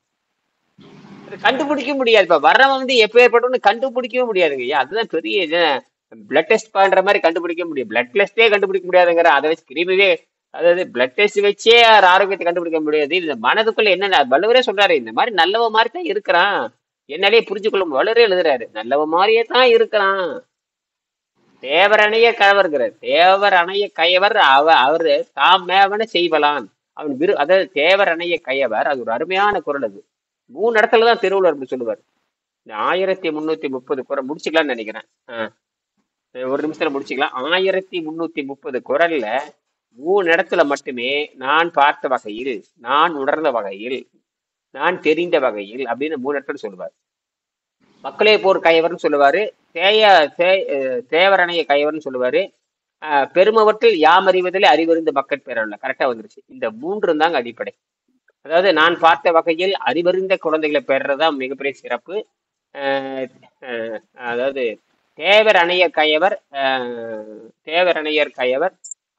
கண்டுபிடிக்க முடியாது. இப்ப வர்றவன் வந்து எப்ப ஏற்பட்டோன்னு கண்டுபிடிக்கவே முடியாதுங்க ஐயா. அதுதான் பெரிய பிளட் டெஸ்ட் பண்ற மாதிரி கண்டுபிடிக்க முடியும். பிளட் டெஸ்டே கண்டுபிடிக்க முடியாதுங்கிற, அதை வச்சு கிருமிவே, அதாவது பிளட் டெஸ்ட் வச்சே ஆரோக்கியத்தை கண்டுபிடிக்க முடியாது. இந்த மனதுக்குள்ள என்ன வள்ளுவரே சொல்றாரு, இந்த மாதிரி நல்லவ மாதிரி தான் இருக்கிறான், என்னாலே புரிஞ்சுக்கொள்ள வள்ளுவரே எழுதுறாரு, நல்லவ மாதிரியே தான் இருக்கிறான். தேவர் அணைய கயவர்கிறார். தேவர் அணைய கயவர் அவரு தாம் மேவன செய்வலான் அவன் அதாவது தேவர் அணைய கயவர். அது ஒரு அருமையான குரல். அது 3 இடத்துலதான் திருவள்ளுவர் அப்படி சொல்லுவார். இந்த 1330 குரல் முடிச்சுக்கலாம்னு நினைக்கிறேன். ஒரு நிமிஷத்துல முடிச்சுக்கலாம். 1330 குரல்ல 3 இடத்துல மட்டுமே நான் பார்த்த வகையில், நான் உணர்ந்த வகையில், நான் தெரிந்த வகையில் அப்படின்னு 3 இடத்துல சொல்லுவார். மக்களே போர் கயவர்னு சொல்லுவாரு, தேவரணைய கயவர்னு சொல்லுவாரு, பெருமவற்றில் யாமறிவதிலே அறிவறிந்த மக்கள் பேரல்ல. கரெக்டா வந்துருச்சு. இந்த 3 தாங்க அடிப்படை. அதாவது நான் பார்த்த வகையில் அறிவறிந்த குழந்தைகளை பெறதான் மிகப்பெரிய சிறப்பு. அதாவது தேவரணையர் கயவர்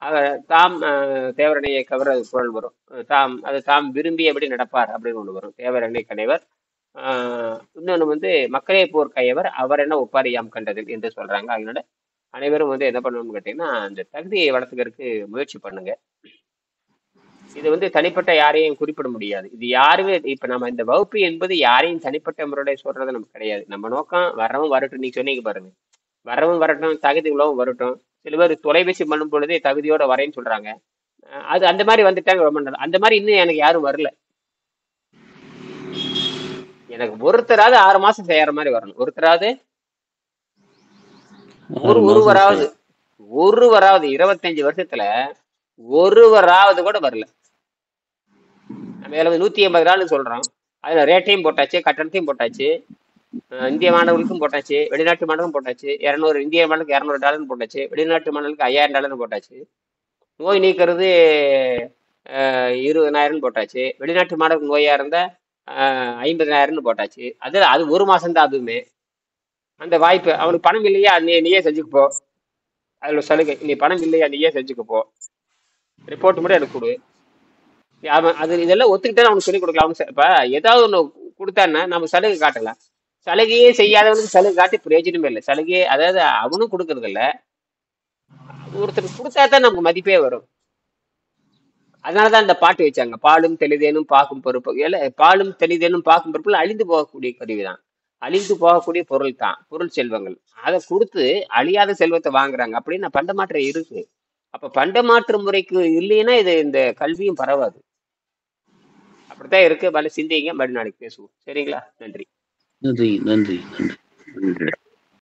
அவர் தாம் தேவரணைய கவர், அது குரல் வரும். தாம் விரும்பியபடி நடப்பார் அப்படின்னு ஒண்ணு வரும். தேவரணை கணைவர். இன்னொன்னு வந்து மக்களே போர் கயவர், அவர் என்ன ஒப்பாரியாம் கண்டதில் என்று சொல்றாங்க. அதனால அனைவரும் வந்து என்ன பண்ணணும்னு கேட்டீங்கன்னா, அந்த தகுதியை வளர்த்துக்கிறதுக்கு முயற்சி பண்ணுங்க. இது வந்து தனிப்பட்ட யாரையும் குறிப்பிட முடியாது. இது யாருமே இப்ப நம்ம இந்த வகுப்பு என்பது யாரையும் தனிப்பட்ட முறையில சொல்றது நமக்கு கிடையாது. நம்ம நோக்கம் வரவும் வரட்டும். நீங்க சொன்னீங்க பாருங்க, வரவும் வரட்டும், தகுதி உள்ளவும் வரட்டும். சில பேர் தொலைபேசி பண்ணும் பொழுதே தகுதியோட வரேன்னு சொல்றாங்க. அது அந்த மாதிரி வந்துட்டாங்க ரொம்ப நல்லது. அந்த மாதிரி இன்னும் எனக்கு யாரும் வரல. எனக்கு ஒருத்தராவது 6 மாசம் செய்யற மாதிரி வரணும். ஒருத்தராவது ஒருவராவது 25 வருஷத்துல ஒருவராவது கூட வரல. நம்ம 180 நாள் சொல்றோம். அதுல ரேட்டையும் போட்டாச்சு, கட்டணத்தையும் போட்டாச்சு, இந்திய மாணவர்களுக்கும் போட்டாச்சு, வெளிநாட்டு மாணவர்களும் போட்டாச்சு. 200 இந்திய மாணவர்களுக்கு $200 போட்டாச்சு, வெளிநாட்டு மாணவர்களுக்கு $5000 போட்டாச்சு. நோய் நீக்கிறது 20,000 போட்டாச்சு. வெளிநாட்டு மாணவர்கள் நோயா இருந்தா 50,000 போட்டாச்சு. அது 1 மாசம் தான். அதுவுமே அந்த வாய்ப்பு. அவனுக்கு பணம் இல்லையா, நீயே செஞ்சுக்கப்போ, அதுல சலுகை. நீ பணம் இல்லையா, நீயே செஞ்சுக்கப்போ, ரிப்போர்ட் மட்டும் எனக்கு கொடு. அவன் அது இதெல்லாம் ஒத்துக்கிட்டா அவனுக்கு சொல்லிக் கொடுக்கலாம். அவனுக்கு இப்ப ஏதாவது ஒண்ணு கொடுத்தான்னா நம்ம சலுகை காட்டலாம். சலுகையே செய்யாதவனுக்கு சலுகை காட்டி பிரயோஜனமே இல்லை. சலுகையே அதாவது அவனும் கொடுக்கறது இல்ல, ஒருத்தருக்கு கொடுத்தா தான் நமக்கு மதிப்பே வரும். அதனாலதான் இந்த பாட்டு வச்சாங்க, பாலும் தெளிதேனும் பாக்கும் பொறுப்பு. பாலும் தெளிதேனும் பாக்கும் பொறுப்புல அழிந்து போகக்கூடிய கருவிதான், அழிந்து போகக்கூடிய பொருள் தான் பொருள் செல்வங்கள். அதை கொடுத்து அழியாத செல்வத்தை வாங்குறாங்க. அப்படின்னு பண்டமாற்றம் இருக்கு. அப்ப பண்டமாற்று முறைக்கு இல்லைன்னா இது இந்த கல்வியும் பரவாது. அப்படித்தான் இருக்கு. சிந்திங்க, மறுநாளைக்கு பேசுவோம். சரிங்களா? நன்றி. நன்றி நன்றி நன்றி. நன்றி.